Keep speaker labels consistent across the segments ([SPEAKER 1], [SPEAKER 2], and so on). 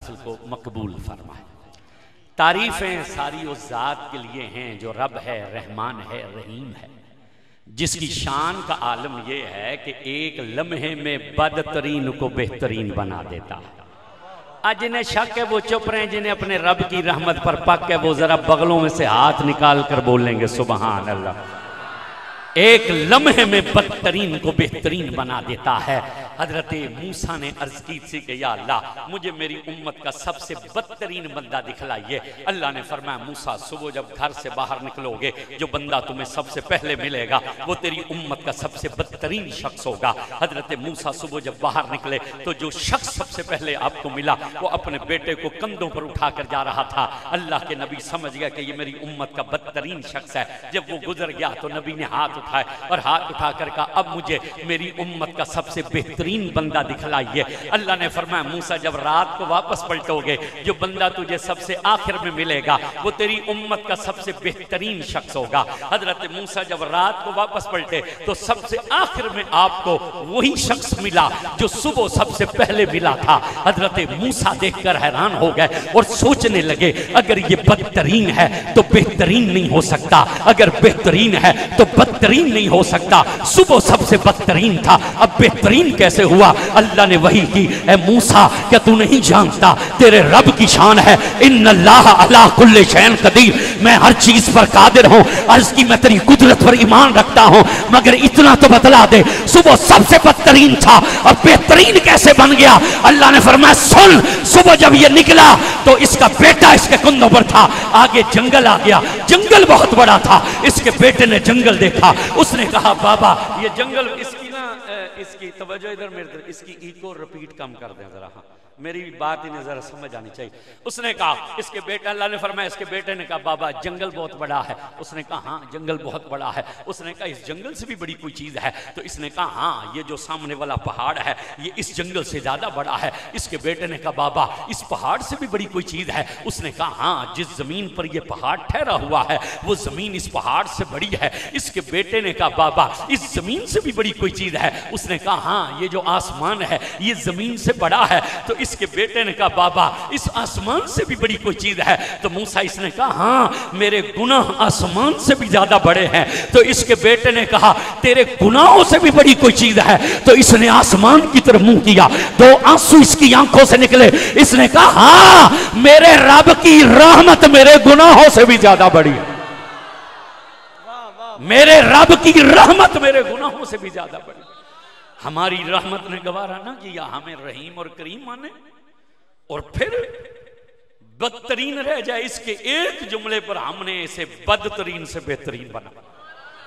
[SPEAKER 1] को मकबूल फरमाए। तारीफें सारी उस जात के लिए हैं जो रब है, रहमान है, रहीम है, जिसकी शान का आलम यह है कि एक लम्हे में बदतरीन को बेहतरीन बना देता है। आज जिन्हें शक है वो चुप रहे, जिन्हें अपने रब की रहमत पर पक है वो जरा बगलों में से हाथ निकाल कर बोलेंगे सुबहान अल्लाह। एक लम्हे में बदतरीन को बेहतरीन बना देता है। हजरत मूसा ने अर्ज की थी कि या अल्लाह मुझे मेरी उम्मत का सबसे बदतरीन बंदा दिखलाइए। अल्लाह ने फरमाया मूसा सुबह जब घर से बाहर निकलोगे जो बंदा तुम्हें सबसे पहले मिलेगा वो तेरी उम्मत का सबसे बदतरीन शख्स होगा। हजरत मूसा सुबह जब बाहर निकले तो जो शख्स सबसे पहले आपको मिला वो अपने बेटे को कंधों पर उठाकर जा रहा था। अल्लाह के नबी समझ गया कि ये मेरी उम्मत का बदतरीन शख्स है। जब वो गुजर गया तो नबी ने हाथ उठाए और हाथ उठाकर कहा अब मुझे मेरी उम्मत का सबसे बेहतरीन बंदा दिखलाइए। अल्लाह ने फरमाया मूसा जब रात को वापस पलटोगे जो बंदा तुझे सबसे आखिर में मिलेगा वो तेरी उम्मत का सबसे बेहतरीन शख्स होगा। हजरत मूसा जब रात को वापस पलटे तो सबसे आखिर में आपको वही शख्स मिला जो सुबह सबसे पहले मिला था। हजरत मूसा देखकर हैरान हो गए और सोचने लगे अगर ये बदतरीन है तो बेहतरीन नहीं हो सकता, अगर बेहतरीन है तो बदतरीन नहीं हो सकता। सुबह सबसे बदतरीन था अब बेहतरीन कैसे हुआ? अल्लाह ने वही की, ए मूसा क्या तू नहीं जानता तेरे रब की शान है इन्नल्लाह अला कुल्ली शैइन कदीर, मैं हर चीज पर कादिर हूं। अर्ज की मैं तेरी कुदरत पर ईमान रखता हूं मगर इतना तो बतला दे सुबह सबसे बदतरीन था अब बेहतरीन कैसे बन गया? अल्लाह ने फरमाया सुन, सुबह जब ये निकला तो इसका बेटा इसके कंधों पर था, आगे जंगल आ गया, जंगल बहुत बड़ा था, इसके बेटे ने जंगल देखा, उसने कहा बाबा ये जंगल इसकी ना इसकी तवज्जो इधर मेरे तरफ, इसकी इको रिपीट कम कर दें जरा, हाँ मेरी बात इन्हें जरा समझ आनी चाहिए। उसने कहा इसके बेटे, अल्लाह ने फरमाया इसके बेटे ने कहा बाबा जंगल बहुत बड़ा है। उसने कहा हाँ जंगल बहुत बड़ा है। उसने कहा इस जंगल से भी बड़ी कोई चीज है? तो इसने कहा हाँ ये जो सामने वाला पहाड़ है ये इस जंगल से ज्यादा बड़ा है। इसके बेटे ने कहा बाबा इस पहाड़ से भी बड़ी कोई चीज है? उसने कहा हाँ जिस जमीन पर यह पहाड़ ठहरा हुआ है वो जमीन इस पहाड़ से बड़ी है। इसके बेटे ने कहा बाबा इस जमीन से भी बड़ी कोई चीज है? उसने कहा हाँ ये जो आसमान है ये जमीन से बड़ा है। तो इसके बेटे ने कहा बाबा इस आसमान से भी बड़ी कोई चीज है? तो मूसा इसने कहा हाँ मेरे गुनाह आसमान से भी ज्यादा बड़े हैं। तो इसके बेटे ने कहा तेरे गुनाहों से भी बड़ी कोई चीज है? तो इसने आसमान की तरफ मुंह किया, दो आंसू इसकी आंखों से निकले। इसने कहा हाँ मेरे रब की रहमत मेरे गुनाहों से भी ज्यादा बड़ी है, मेरे रब की रहमत मेरे गुनाहों से भी ज्यादा बड़ी। हमारी रहमत ने गवारा ना किया हमें रहीम और करीम माने और फिर बदतरीन रह जाए, इसके एक जुमले पर हमने इसे बदतरीन से बेहतरीन बना।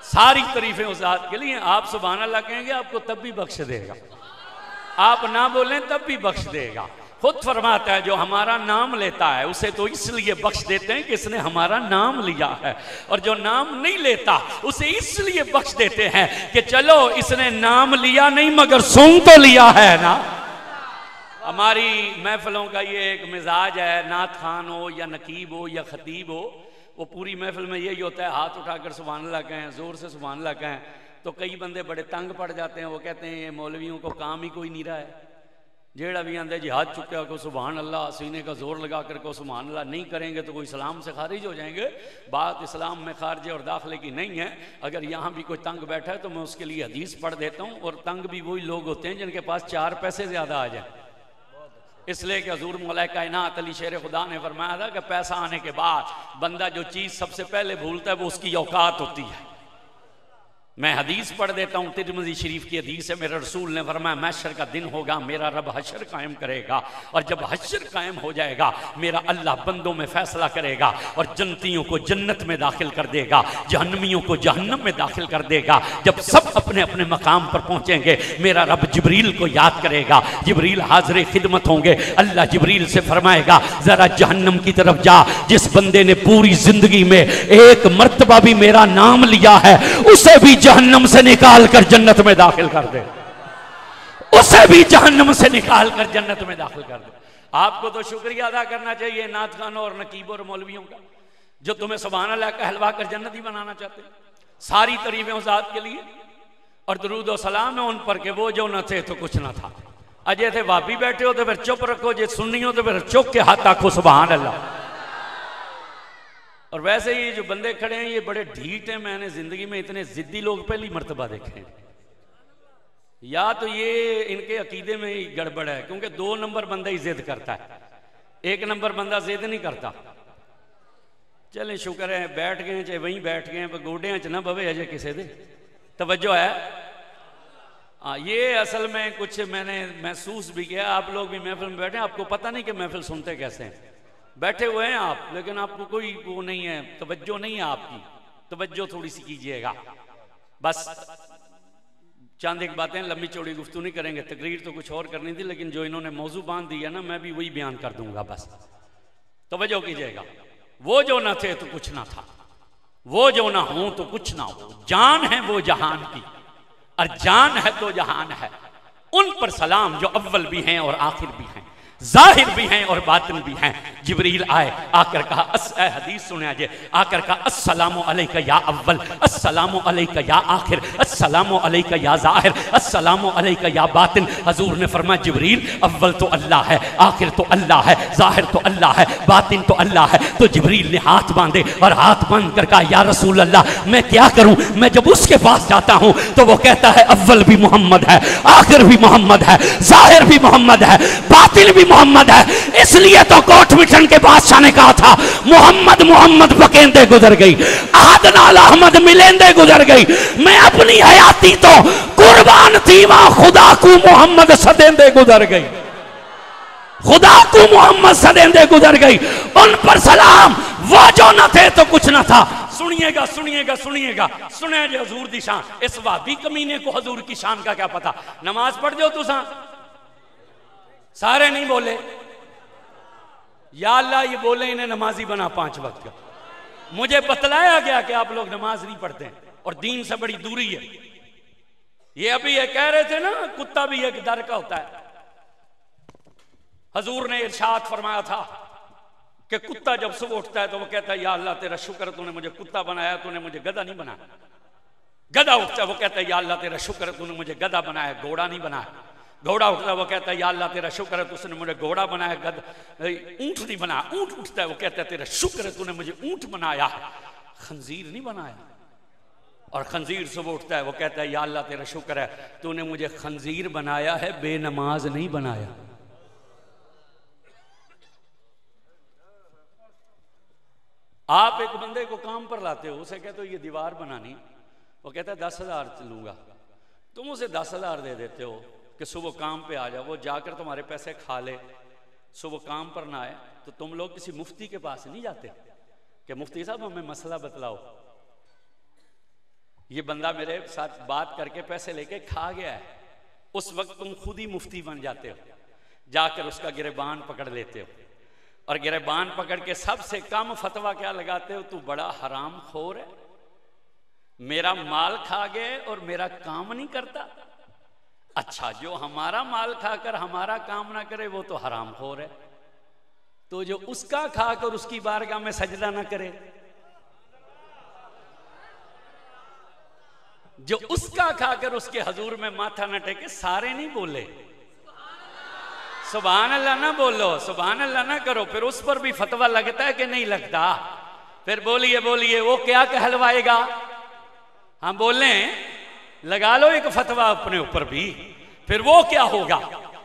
[SPEAKER 1] सारी तारीफें उस जात के लिए। आप सुभान अल्लाह कहेंगे आपको तब भी बख्श देगा, आप ना बोलें तब भी बख्श देगा। खुद फरमाता है जो हमारा नाम लेता है उसे तो इसलिए बख्श देते हैं कि इसने हमारा नाम लिया है, और जो नाम नहीं लेता उसे इसलिए बख्श देते हैं कि चलो इसने नाम लिया नहीं मगर सुन तो लिया है ना। हमारी महफिलों का ये एक मिजाज है, नात खान हो या नकीब हो या खतीब हो, वो पूरी महफिल में यही होता है हाथ उठाकर सुभान अल्लाह कहें, जोर से सुभान अल्लाह कहें। तो कई बंदे बड़े तंग पड़ जाते हैं, वो कहते हैं ये मौलवियों को काम ही कोई नहीं रहा है, जेड़ा भी आंदे जी हाथ चुका को सुभान अल्लाह, सीने का जोर लगा कर को सुभान अल्लाह नहीं करेंगे तो कोई इस्लाम से खारिज हो जाएंगे। बात इस्लाम में खारजे और दाखिले की नहीं है। अगर यहाँ भी कोई तंग बैठा है तो मैं उसके लिए हदीस पढ़ देता हूँ, और तंग भी वही लोग होते हैं जिनके पास 4 पैसे ज़्यादा आ जाए। इसलिए कि हजूर मौला कायनात अली शेर खुदा ने फरमाया था कि पैसा आने के बाद बंदा जो चीज़ सबसे पहले भूलता है वो उसकी औकात होती है। मैं हदीस पढ़ देता हूँ, तिरमिज़ी शरीफ की हदीस है। मेरे रसूल ने फरमाया महशर का दिन होगा, मेरा रब हशर कायम करेगा, और जब हशर कायम हो जाएगा मेरा अल्लाह बंदों में फैसला करेगा और जन्नतियों को जन्नत में दाखिल कर देगा, जहन्नमियों को जहन्नम में दाखिल कर देगा। जब सब अपने अपने मकाम पर पहुँचेंगे मेरा रब जिब्रील को याद करेगा, जिब्रील हाजिर खिदमत होंगे। अल्लाह जिब्रील से फरमाएगा ज़रा जहन्नम की तरफ जा, जिस बंदे ने पूरी जिंदगी में एक मर्तबा भी मेरा नाम लिया है उसे भी जहन्नम से निकाल कर जन्नत में दाखिल कर दे, उसे भी जहन्नम से निकाल कर जन्नत में दाखिल कर दे। आपको तो शुक्रिया अदा करना चाहिए नात खानों और नकीबों और मौलवियों का जो तुम्हें सुभान अल्लाह कहलवा कर जन्नती बनाना चाहते हैं। सारी तारीफें उस ज़ात के लिए और दरूद और सलाम है उन पर के वो जो न थे तो कुछ न था। अजे थे भाभी बैठे हो तो फिर चुप रखो, जे सुन्नी हो तो फिर चुप के हाथ आखो सुभान अल्लाह। और वैसे ही जो बंदे खड़े हैं ये बड़े ढीठ हैं, मैंने जिंदगी में इतने जिद्दी लोग पहली मर्तबा देखे हैं। या तो ये इनके अकीदे में ही गड़बड़ है, क्योंकि 2 नंबर बंदा ही जिद करता है, 1 नंबर बंदा जिद नहीं करता। चले शुक्र है बैठ गए, चाहे वहीं बैठ गए, पर गोडियां च ना बवे अजय किसी दे, तवज्जो है। हाँ, ये असल में कुछ मैंने महसूस भी किया। आप लोग भी महफिल में बैठे, आपको पता नहीं कि महफिल सुनते कैसे हैं, बैठे हुए हैं आप, लेकिन आपको कोई वो नहीं है, तवज्जो नहीं है आपकी, तवज्जो थोड़ी सी कीजिएगा। बस चंद एक बातें, लंबी चौड़ी गुफ्तगू नहीं करेंगे, तकरीर तो कुछ और करनी थी, लेकिन जो इन्होंने मौजू बांध दिया ना मैं भी वही बयान कर दूंगा। बस तवज्जो कीजिएगा। वो जो ना थे तो कुछ ना था, वो जो ना हो तो कुछ ना हो, जान है वो जहान की और जान है तो जहान है। उन पर सलाम जो अव्वल भी हैं और आखिर भी हैं, जाहिर भी हैं और बातिन भी हैं। जिब्रील आए, आकर कहा हदीस सुने जे, आकर कहा अस्सलामु अलैका या अव्वल, अस्सलामु अलैका या आखिर, अस्सलामु अलैका या जाहिर, अस्सलामु अलैका या बातिन। हजूर ने फरमाया जिब्रील अव्वल तो अल्लाह है, आखिर तो अल्लाह है, जाहिर तो अल्लाह है, बातिन तो अल्लाह है। तो जिब्रील ने हाथ बांधे और हाथ बांध कर कहा या रसूल अल्लाह मैं क्या करूं। मैं जब उसके पास जाता हूं तो वो कहता है अव्वल भी मोहम्मद है, आखिर भी मोहम्मद है, जाहिर भी मोहम्मद है, बातिन भी मोहम्मद है। इसलिए तो कोट मिठन के बादशाह ने कहा था मोहम्मद मोहम्मद बकेंदे गुजर गई, अहद नाल अहमद मिलेंदे गुजर गई। मैं अपनी हयाती तो कुर्बान थी वहां खुदा को मोहम्मद सदेंदे गुजर गई, खुदा को मोहम्मद सदेंदे गुजर गई। उन पर सलाम, वो जो न थे तो कुछ न था। सुनिएगा सुनिएगा सुनिएगा, सुने जो हजूर दी शान। इस वादी कमीने को हजूर की शान का क्या पता। नमाज पढ़ जो तुसा, सारे नहीं बोले या अल्लाह, ये बोले इन्हें नमाजी बना 5 वक्त का। मुझे बतलाया गया कि आप लोग नमाज नहीं पढ़ते और दीन से बड़ी दूरी है। ये अभी ये कह रहे थे ना कुत्ता भी एक दर का होता है। हजूर ने इरशाद फरमाया था कि कुत्ता जब सुबह उठता है तो वो कहता है या अल्लाह तेरा शुक्र तूने मुझे कुत्ता बनाया, तूने मुझे गधा नहीं बनाया। गधा उठता है वो कहता है या अल्लाह तेरा शुक्र तूने मुझे गधा बनाया, घोड़ा नहीं बनाया। घोड़ा उठता है वो कहता है या अल्लाह तेरा शुक्र है तुझने मुझे घोड़ा बनाया, ऊंट नहीं बनाया। ऊंट उठता है वो कहता है तेरा शुक्र है तूने मुझे ऊंट बनाया, खंजीर नहीं बनाया। और खंजीर सुबह उठता है वो कहता है या अल्लाह तेरा शुक्र है तूने मुझे खंजीर बनाया है, बेनमाज नहीं बनाया। आप एक बंदे को काम पर लाते हो, उसे कहते हो ये दीवार बनानी, वो कहता है 10,000 लूंगा। तुम उसे 10,000 दे देते हो कि सुबह काम पे आ जाओ, वो जाकर तुम्हारे पैसे खा ले, सुबह काम पर ना आए। तो तुम लोग किसी मुफ्ती के पास नहीं जाते कि मुफ्ती साहब हमें मसला बतलाओ। ये बंदा मेरे साथ बात करके पैसे लेके खा गया है, उस वक्त तुम खुद ही मुफ्ती बन जाते हो, जाकर उसका गिरबान पकड़ लेते हो और गिरबान पकड़ के सबसे कम फतवा क्या लगाते हो, तू बड़ा हराम खोर है, मेरा माल खा गए और मेरा काम नहीं करता। अच्छा, जो हमारा माल खाकर हमारा काम ना करे वो तो हराम खोर है, तो जो उसका खाकर उसकी बारगाह में सजदा ना करे, जो उसका खाकर उसके हजूर में माथा न टेके, सारे नहीं बोले सुभान अल्लाह ना बोलो, सुभान अल्लाह ना करो, फिर उस पर भी फतवा लगता है कि नहीं लगता। फिर बोलिए बोलिए वो क्या कहलवाएगा। हम बोले लगा लो एक फतवा अपने ऊपर भी, फिर वो क्या होगा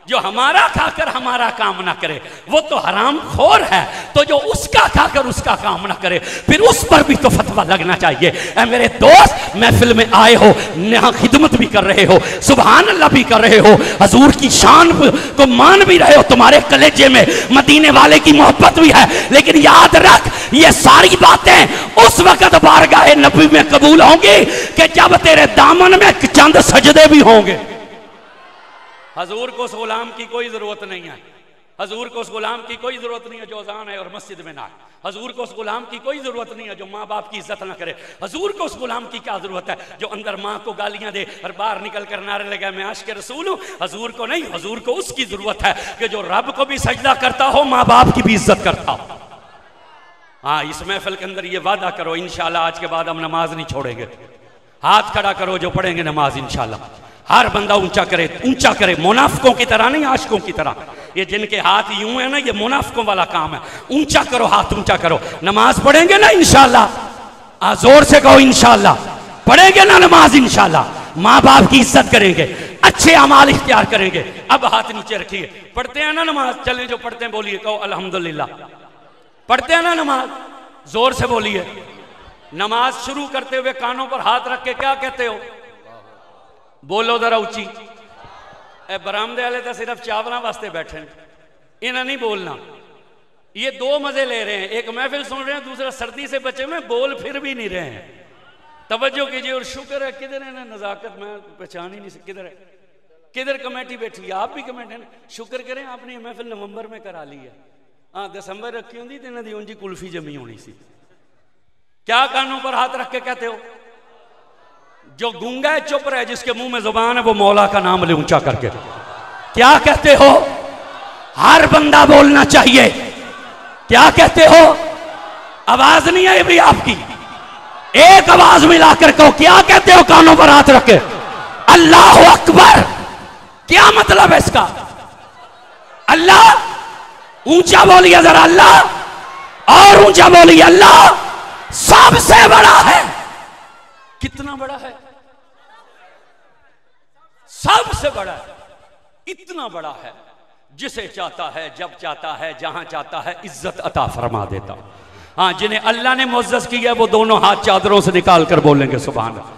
[SPEAKER 1] जो हमारा खाकर हमारा काम ना करे, वो तो हराम खोर है। तो जो उसका खाकर उसका काम ना करे, फिर उस पर भी तो फतवा लगना चाहिए। ऐ मेरे दोस्त, महफिल में आए हो, यहाँ खिदमत भी कर रहे हो, सुभान अल्लाह भी कर रहे हो, हजूर की शान को मान भी रहे हो, तुम्हारे कलेजे में मदीने वाले की मोहब्बत भी है। लेकिन याद रख, ये सारी बातें उस वक्त बारगाह नबी में कबूल होंगी कि जब तेरे दामन में चंद सजदे भी होंगे। हजूर को उस गुलाम की कोई जरूरत नहीं है, हजूर को उस गुलाम की कोई जरूरत नहीं है जो अजान है और मस्जिद में ना है, हजूर को उस गुलाम की कोई जरूरत नहीं है जो माँ बाप की इज्जत ना करे, हजूर को उस गुलाम की क्या जरूरत है जो अंदर माँ को गालियां दे और बाहर निकल कर नारे लगा मैं आशिक रसूल हूं। हजूर को नहीं, हजूर को उसकी जरूरत है कि जो रब को भी सजदा करता हो, माँ बाप की भी इज्जत करता हो। हाँ, इस महफिल के अंदर ये वादा करो इंशाल्लाह आज के बाद हम नमाज नहीं छोड़ेंगे। हाथ खड़ा करो जो पढ़ेंगे नमाज इंशाल्लाह। हर बंदा ऊंचा करे, मुनाफिकों की तरह नहीं, आशिकों की तरह। ये जिनके हाथ यूं है ना, ये मुनाफिकों वाला काम है। ऊंचा करो, हाथ ऊंचा करो। नमाज पढ़ेंगे ना इंशाअल्लाह, जोर से कहो इंशाअल्लाह। पढ़ेंगे ना नमाज इंशाअल्लाह। माँ बाप की इज्जत करेंगे, अच्छे अमाल इख्तियार करेंगे। अब हाथ नीचे रखिए। पढ़ते हैं ना नमाज? चलें जो पढ़ते हैं बोलिए, कहो अल्हम्दुलिल्लाह। पढ़ते हैं ना नमाज? जोर से बोलिए। नमाज शुरू करते हुए कानों पर हाथ रख के क्या कहते हो? बोलो जरा ऊंची। बरामदे वाले तो सिर्फ चावलों वास्ते बैठे, इन्हें नहीं बोलना। ये दो मजे ले रहे हैं, एक महफिल सुन रहे हैं, दूसरा सर्दी से बचे हुए बोल फिर भी नहीं रहे हैं। तवज्जो कीजिए। और शुक्र है, किधर है ना नजाकत, मैं पहचान ही नहीं सकती किधर है, किधर कमेटी बैठी है। आप भी कमेटी है, शुक्र करें आपने महफिल नवंबर में करा ली है। हाँ, दिसंबर रखी होंगी तो इन्होंने उनकी कुल्फी जमी होनी सी। क्या कानों पर हाथ रख के कहते हो? जो गूंगा है चुप रहे, जिसके मुंह में जुबान है वो मौला का नाम ले ऊंचा करके। क्या कहते हो? हर बंदा बोलना चाहिए। क्या कहते हो? आवाज नहीं आई भी आपकी, एक आवाज मिलाकर कहो क्या कहते हो? कानों पर हाथ रखे अल्लाह अकबर। क्या मतलब है इसका? अल्लाह ऊंचा बोलिए जरा, अल्लाह और ऊंचा बोलिए, अल्लाह सबसे बड़ा है। कितना बड़ा है? सबसे बड़ा है। इतना बड़ा है, जिसे चाहता है, जब चाहता है, जहां चाहता है इज्जत अता फरमा देता। हाँ, जिन्हें अल्लाह ने मुअज़्ज़ज़ किया वो दोनों हाथ चादरों से निकाल कर बोलेंगे सुभान अल्लाह।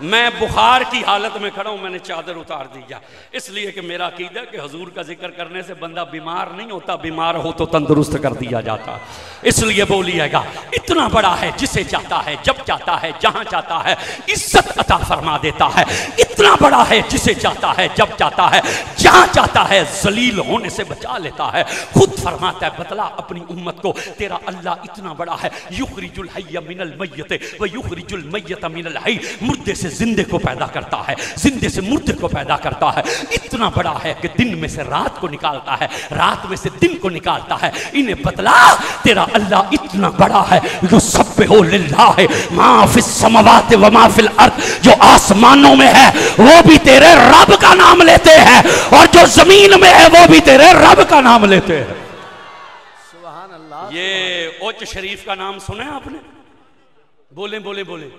[SPEAKER 1] मैं बुखार की हालत में खड़ा हूं, मैंने चादर उतार दी है, इसलिए कि मेरा अकीदा कि हुजूर का जिक्र करने से बंदा बीमार नहीं होता, बीमार हो तो तंदुरुस्त कर दिया जाता। इसलिए बोलिएगा, इतना बड़ा है, जिसे चाहता है, जब चाहता है, जहां चाहता है इज्जत अता फरमा देता है। इतना बड़ा है, जिसे चाहता है, जब चाहता है, जहां चाहता है जलील होने से बचा लेता है। खुद फरमाता है, बतला अपनी उम्मत को तेरा अल्लाह इतना बड़ा है। युखरिजुल हय्य मिनल मय्यत व युखरिजुल मय्यत मिनल हय्य। मुर्दे से जिंदे को पैदा करता है, जिंदे से मुर्दे को पैदा करता है। इतना बड़ा है कि दिन में से रात को निकालता है, रात में से दिन को निकालता है। इन्हें बतला तेरा अल्लाह इतना बड़ा है। युसब्बिहु लिल्लाहि मा फिस समावाति व मा फिल अर्द। जो आसमानों में है वो भी तेरे रब का नाम लेते हैं, और जो जमीन में है वो भी तेरे रब का नाम लेते हैं। सुभान अल्लाह। ये उच्च शरीफ का नाम सुना है आपने? बोले बोले बोले।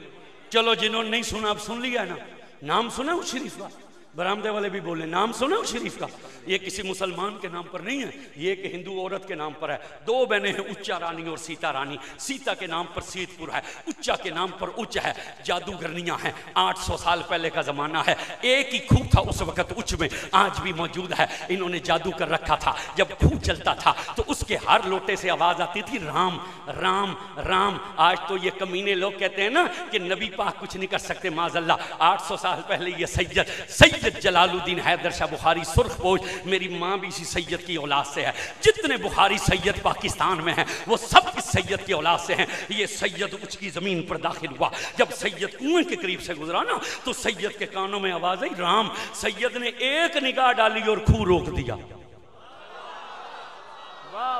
[SPEAKER 1] चलो, जिन्होंने नहीं सुना अब सुन लिया ना। नाम सुना उस शरीफ का? बरामदे वाले भी बोले नाम सुना उस शरीफ का? ये किसी मुसलमान के नाम पर नहीं है, ये एक हिंदू औरत के नाम पर है। दो बहनें हैं, उच्चा रानी और सीता रानी। सीता के नाम पर सीतपुर है, उच्चा के नाम पर उच्च है। जादूगरनियां हैं, 800 साल पहले का जमाना है। एक ही खूह था उस वक्त उच्च में, आज भी मौजूद है। इन्होंने जादू कर रखा था। जब खूह चलता था तो उसके हर लोटे से आवाज आती थी राम राम राम। आज तो ये कमीने लोग कहते हैं ना कि नबी पाक कुछ नहीं कर सकते, माज़अल्लाह। 800 साल पहले ये सैयद जलालुद्दीन हैदर शाह बुखारी सुर्खपोश, मेरी माँ भी इसी सैयद की औलाद से है। जितने बुखारी सैयद पाकिस्तान में हैं वो सब इस सैयद की औलाद से हैं। ये सैयद उसकी जमीन पर दाखिल हुआ। जब सैयद कुएं के करीब से गुजरा ना तो सैयद के कानों में आवाज आई राम। सैयद ने एक निगाह डाली और खूह रोक दिया।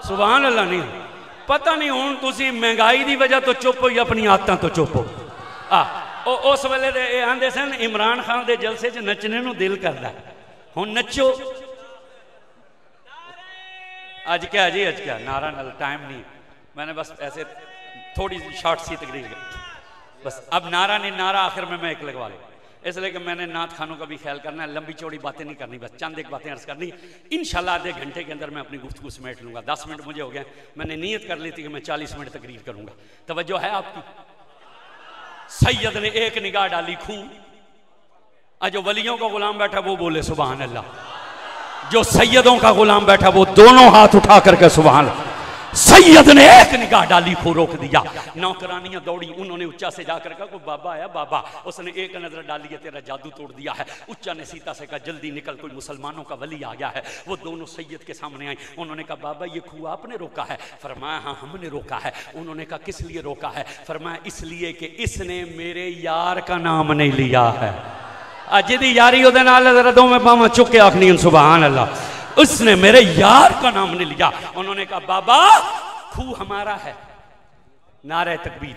[SPEAKER 1] सुभान अल्लाह। नहीं पता नहीं हुण तुसी महंगाई की वजह तो चुप हो या अपनी आदतां तो चुप हो। उस वेले आंदे सन इमरान खान के जलसे च नचने नूं दिल करदा, हुण नचो। अज क्या जी, अज क्या नारा नाल टाइम नहीं, मैंने बस ऐसे थोड़ी शॉर्ट सी तकरीर बस। अब नारा नहीं, नारा आखिर में मैं एक लगवा लूँ, इसलिए कि मैंने नात खानों का भी ख्याल करना है। लंबी चौड़ी बातें नहीं करनी, बस चंद एक बातें अर्ज करनी। इंशाल्लाह आधे घंटे के अंदर मैं अपनी गुफ्तगू समेट लूँगा। 10 मिनट मुझे हो गए, मैंने नीयत कर ली थी कि मैं 40 मिनट तकरीर करूँगा। तवज्जो है आपकी? सैयद ने एक निगाह डाली खूह। जो वलियों का गुलाम बैठा वो बोले सुभान अल्लाह। जो सैयदों का गुलाम बैठा वो दोनों हाथ उठा करके सुभान अल्लाह। सैयद ने एक निगाह डाली, खूह रोक दिया। नौकरानियां दौड़ी, उन्होंने उच्चा से जाकर कहा कोई बाबा आया बाबा। उसने एक नजर डाली है, तेरा जादू तोड़ दिया है। उच्चा ने सीता से कहा जल्दी निकल, कोई मुसलमानों का वली आ गया है। वो दोनों सैयद के सामने आई। उन्होंने कहा बाबा ये खूह आपने रोका है? फरमाया हाँ हमने रोका है। उन्होंने कहा किस लिए रोका है? फरमाया इसलिए कि इसने मेरे यार का नाम नहीं लिया है। जिदी यारी उहदे नाल जरा दोवें बावां चुक के आखनी सुभान अल्लाह। उसने मेरे यार का नाम नहीं लिया। उन्होंने कहा बाबा खूह हमारा है। नारे तकबीर,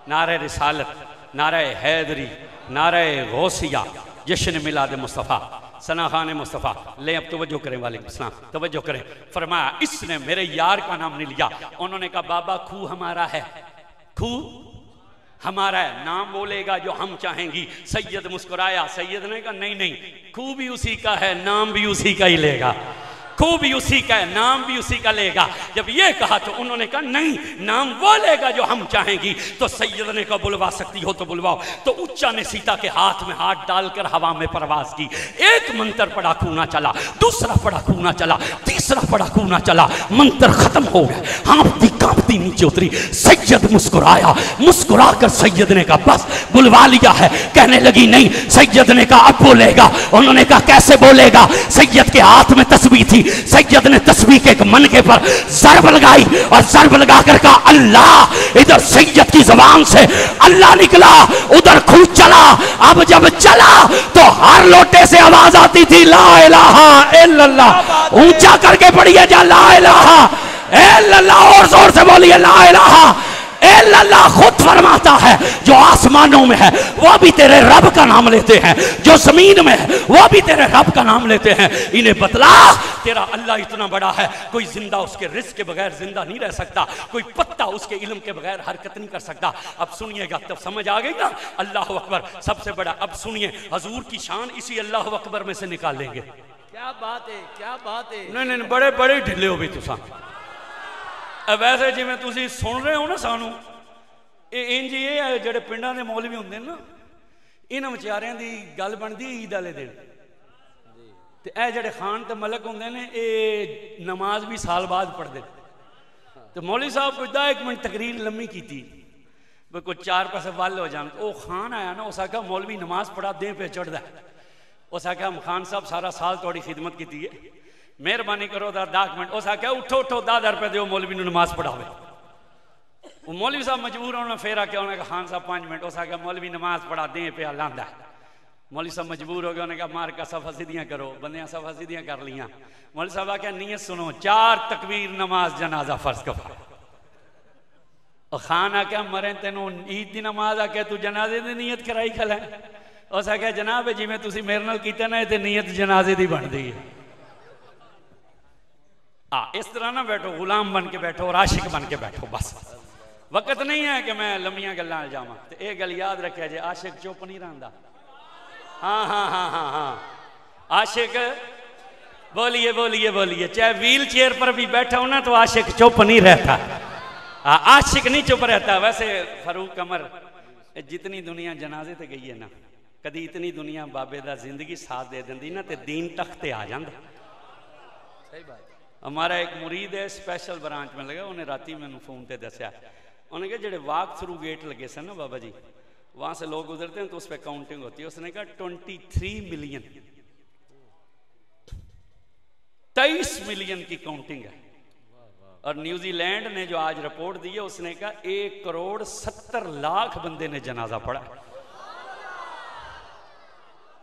[SPEAKER 1] नारे रिसालत, नारे हैदरी, नारे गौसिया, जश्न मिलाद मुस्तफ़ा, सना खान मुस्तफ़ा। ले अब तवज्जो करें, वाले सलाम, तवज्जो करें। फरमाया इसने मेरे यार का नाम नहीं लिया। उन्होंने कहा बाबा खू हमारा है, खू हमारा है, नाम बोलेगा जो हम चाहेंगी। सैयद मुस्कुराया, सैयद ने कहा नहीं नहीं, खू भी उसी का है, नाम भी उसी का ही लेगा, खूब भी उसी का है, नाम भी उसी का लेगा। जब ये कहा तो उन्होंने कहा नहीं, नाम वो लेगा जो हम चाहेंगी। तो सैयद ने कहा बुलवा सकती हो तो बुलवाओ। तो उच्चा ने सीता के हाथ में हाथ डालकर हवा में परवाज की। एक मंत्र पड़ा, खूना चला, दूसरा पड़ा, खूना चला, तीसरा पड़ा, खूना चला, मंत्र खत्म हो गया। हाँफती कांपती नीचे उतरी। सैयद मुस्कुराया, मुस्कुरा कर सैयद ने कहा बस बुलवा लिया है। कहने लगी नहीं, सैयद ने कहा अब बोलेगा। उन्होंने कहा कैसे बोलेगा? सैयद के हाथ में तस्बीह थी। सैयद ने तस्बीह के एक मनके पर ज़रब लगाई और ज़रब लगाकर कहा अल्लाह। इधर सैयद की ज़बान से अल्लाह निकला, उधर खूब चला। अब जब चला तो हर लोटे से आवाज आती थी ला इलाहा इल्लल्लाह। ऊंचा करके पढ़िए जा ला इलाहा इल्लल्लाह, और जोर से बोलिए ला इलाहा इल्लल्लाह। खुद फरमाता है जो आसमानों में है वो भी तेरे रब का नाम लेते हैं, जो जमीन में है वो भी तेरे रब का नाम लेते हैं। इन्हें बतला तेरा अल्लाह इतना बड़ा है, कोई जिंदा उसके रिस्क के बगैर जिंदा नहीं रह सकता, कोई पत्ता उसके इल्म के बगैर हरकत नहीं कर सकता। अब सुनिएगा तब समझ आ गई ना, अल्लाह अकबर सबसे बड़ा। अब सुनिए हजूर की शान इसी अल्लाह अकबर में से निकालेंगे।
[SPEAKER 2] क्या बात है, क्या बात है।
[SPEAKER 1] नहीं नहीं बड़े बड़े ढिले हो भी तुसा। वैसे जिवें तुसीं सुन रहे हो ना सानू, इंज ये है जेडे पिंडां दे मौलवी हुंदे ना, इन्हां बेचारियां दी गल बनदी ईद वाले दिन। ते ए जेडे खान ते मलक हुंदे ने, ये नमाज भी साल बाद पढ़दे। तो मौलवी साहब कोई 1 मिनट तकरीर लम्मी कीती, कोई 4 पैसे वल हो जान। वो खान आया ना, उस आख्या मौलवी नमाज पढ़ा दें पे चढ़दा। उस आख्या खान साहब सारा साल तुहाडी खिदमत की है, मेहरबानी करो 10 मिनट। उस आख्या उठो उठो 10 रुपये दो मौलवी नमाज पढ़ावे। वो मौलवी साहब मजबूर होना, फिर आके उन्होंने कहा खान साहब 5 मिनट। उस आख्या मौलवी नमाज पढ़ा दें पे लांदा। मौलवी साहब मजबूर हो गया, उन्होंने कहा मार का सफा सीधियाँ करो। बंदियां सफा सीधियाँ कर लिया। मौलवी साहब आख्या नीयत सुनो, 4 तकबीर नमाज जनाजा फर्ज कफा। और खान आख्या मरे तेनों ईद की नमाज आख्या तू जनाजे की नीयत कराई खला। उस आख्या जनाब जिवें तुसीं मेरे नाल कीता ना, ये नीयत जनाजे की बनती है। इस तरह ना बैठो, गुलाम बन के बैठो और आशिक बन के बैठो। बस वक्त नहीं है कि मैं लम्बियां गल्लां जावां। तो ये गल याद रखिया जे, आशिक चुप नहीं रहिंदा। हाँ हाँ हाँ हाँ हाँ, आशिक बोलिए बोलिए बोलिए, चाहे व्हील चेयर पर भी बैठा हो ना तो आशिक चुप नहीं रहता। आशिक नहीं चुप रहता। वैसे फारूक कमर जितनी दुनिया जनाजे ते गई है ना, कदी इतनी दुनिया बाबे दा जिंदगी साथ दे देंदी ना, ते दीन तख्ते आ जांदा।
[SPEAKER 2] सही बात।
[SPEAKER 1] हमारा एक मुरीद है स्पेशल ब्रांच में लगा, उन्हें राती मैंने फोन पे दसिया। उन्हें कहा जेडे वॉक थ्रू गेट लगे सन ना बाबा जी, वहां से लोग गुजरते हैं तो उस पर काउंटिंग होती है। उसने कहा 23 मिलियन 23 मिलियन की काउंटिंग है। और न्यूजीलैंड ने जो आज रिपोर्ट दी है, उसने कहा 1 करोड़ 70 लाख बंदे ने जनाजा पढ़ा।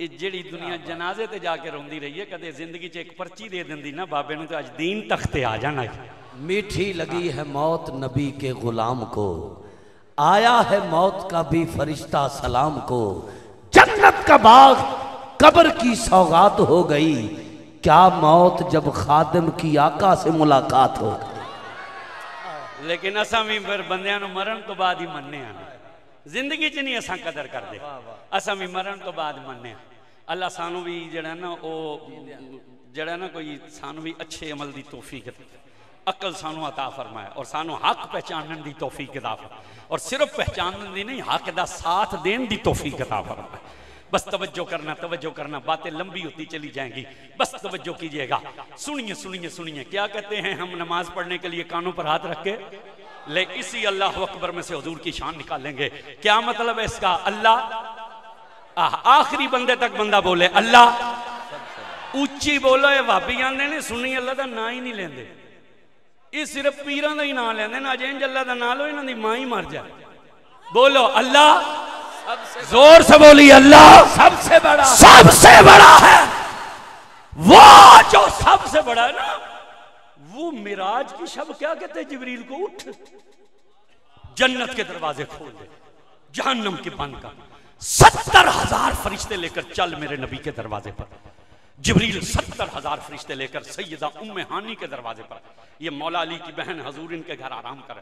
[SPEAKER 1] जिहड़ी दुनिया जनाजे ते जाके रोंदी रही है, कदे जिंदगी च एक पर्ची दे देंदी ना बाबे ने, तो आज दीन तख्ते आ जाना।
[SPEAKER 2] मीठी लगी है मौत नबी के गुलाम को, आया है मौत का भी फरिश्ता सलाम को। जन्नत का बाग कब्र की सौगात हो गई, क्या मौत जब खादिम की आका से मुलाकात हो गई।
[SPEAKER 1] लेकिन असा भी फिर बंदियां नूं मरण तो बाद ही मनने आना, जिंदगी च नहीं असा कदर करते, असा भी मरण तो बाद मनने। अल्लाह सानू भी जड़ा ना वो जड़ा ना कोई सानू भी अच्छे अमल की तौफीक, अकल सानू अता फरमाए और सानू हक पहचानने की तौफीक अता फरमाए, और सिर्फ पहचानने की नहीं हक का साथ देने की तौफीक अता फरमाए। बस तवज्जो करना, तवज्जो करना, बातें लंबी होती चली जाएंगी, बस तवज्जो कीजिएगा। सुनिए सुनिए सुनिए, क्या कहते हैं हम नमाज पढ़ने के लिए कानों पर हाथ रख के ले इसी अल्लाह अकबर में से हुजूर की शान निकालेंगे। क्या मतलब है इसका? अल्लाह आखिरी बंदे तक बंदा बोले अल्लाह, उच्ची बोलो। ये भाभी आंदे ने सुनी अल्लाह का ना ही नहीं लेंदे, ये सिर्फ पीरां दा ही नाम लेंदे ना। जे इंज अल्लाह दा नाम लो इन्हां दी मां ही मर जाए। बोलो अल्लाह, जोर से बोली अल्लाह सबसे बड़ा, सबसे बड़ा है वो जो सबसे बड़ा है ना। वो मिराज की शब क्या कहते हैं जिब्रील को, उठ जन्नत के दरवाजे खोल दे, जहन्नम के बंद कर, 70,000 फरिश्ते लेकर चल मेरे नबी के दरवाजे पर। जिब्रील 70,000 फरिश्ते लेकर सैयदा उम्मे हानी के दरवाजे पर, ये मौला अली की बहन हजूर इनके घर आराम कर,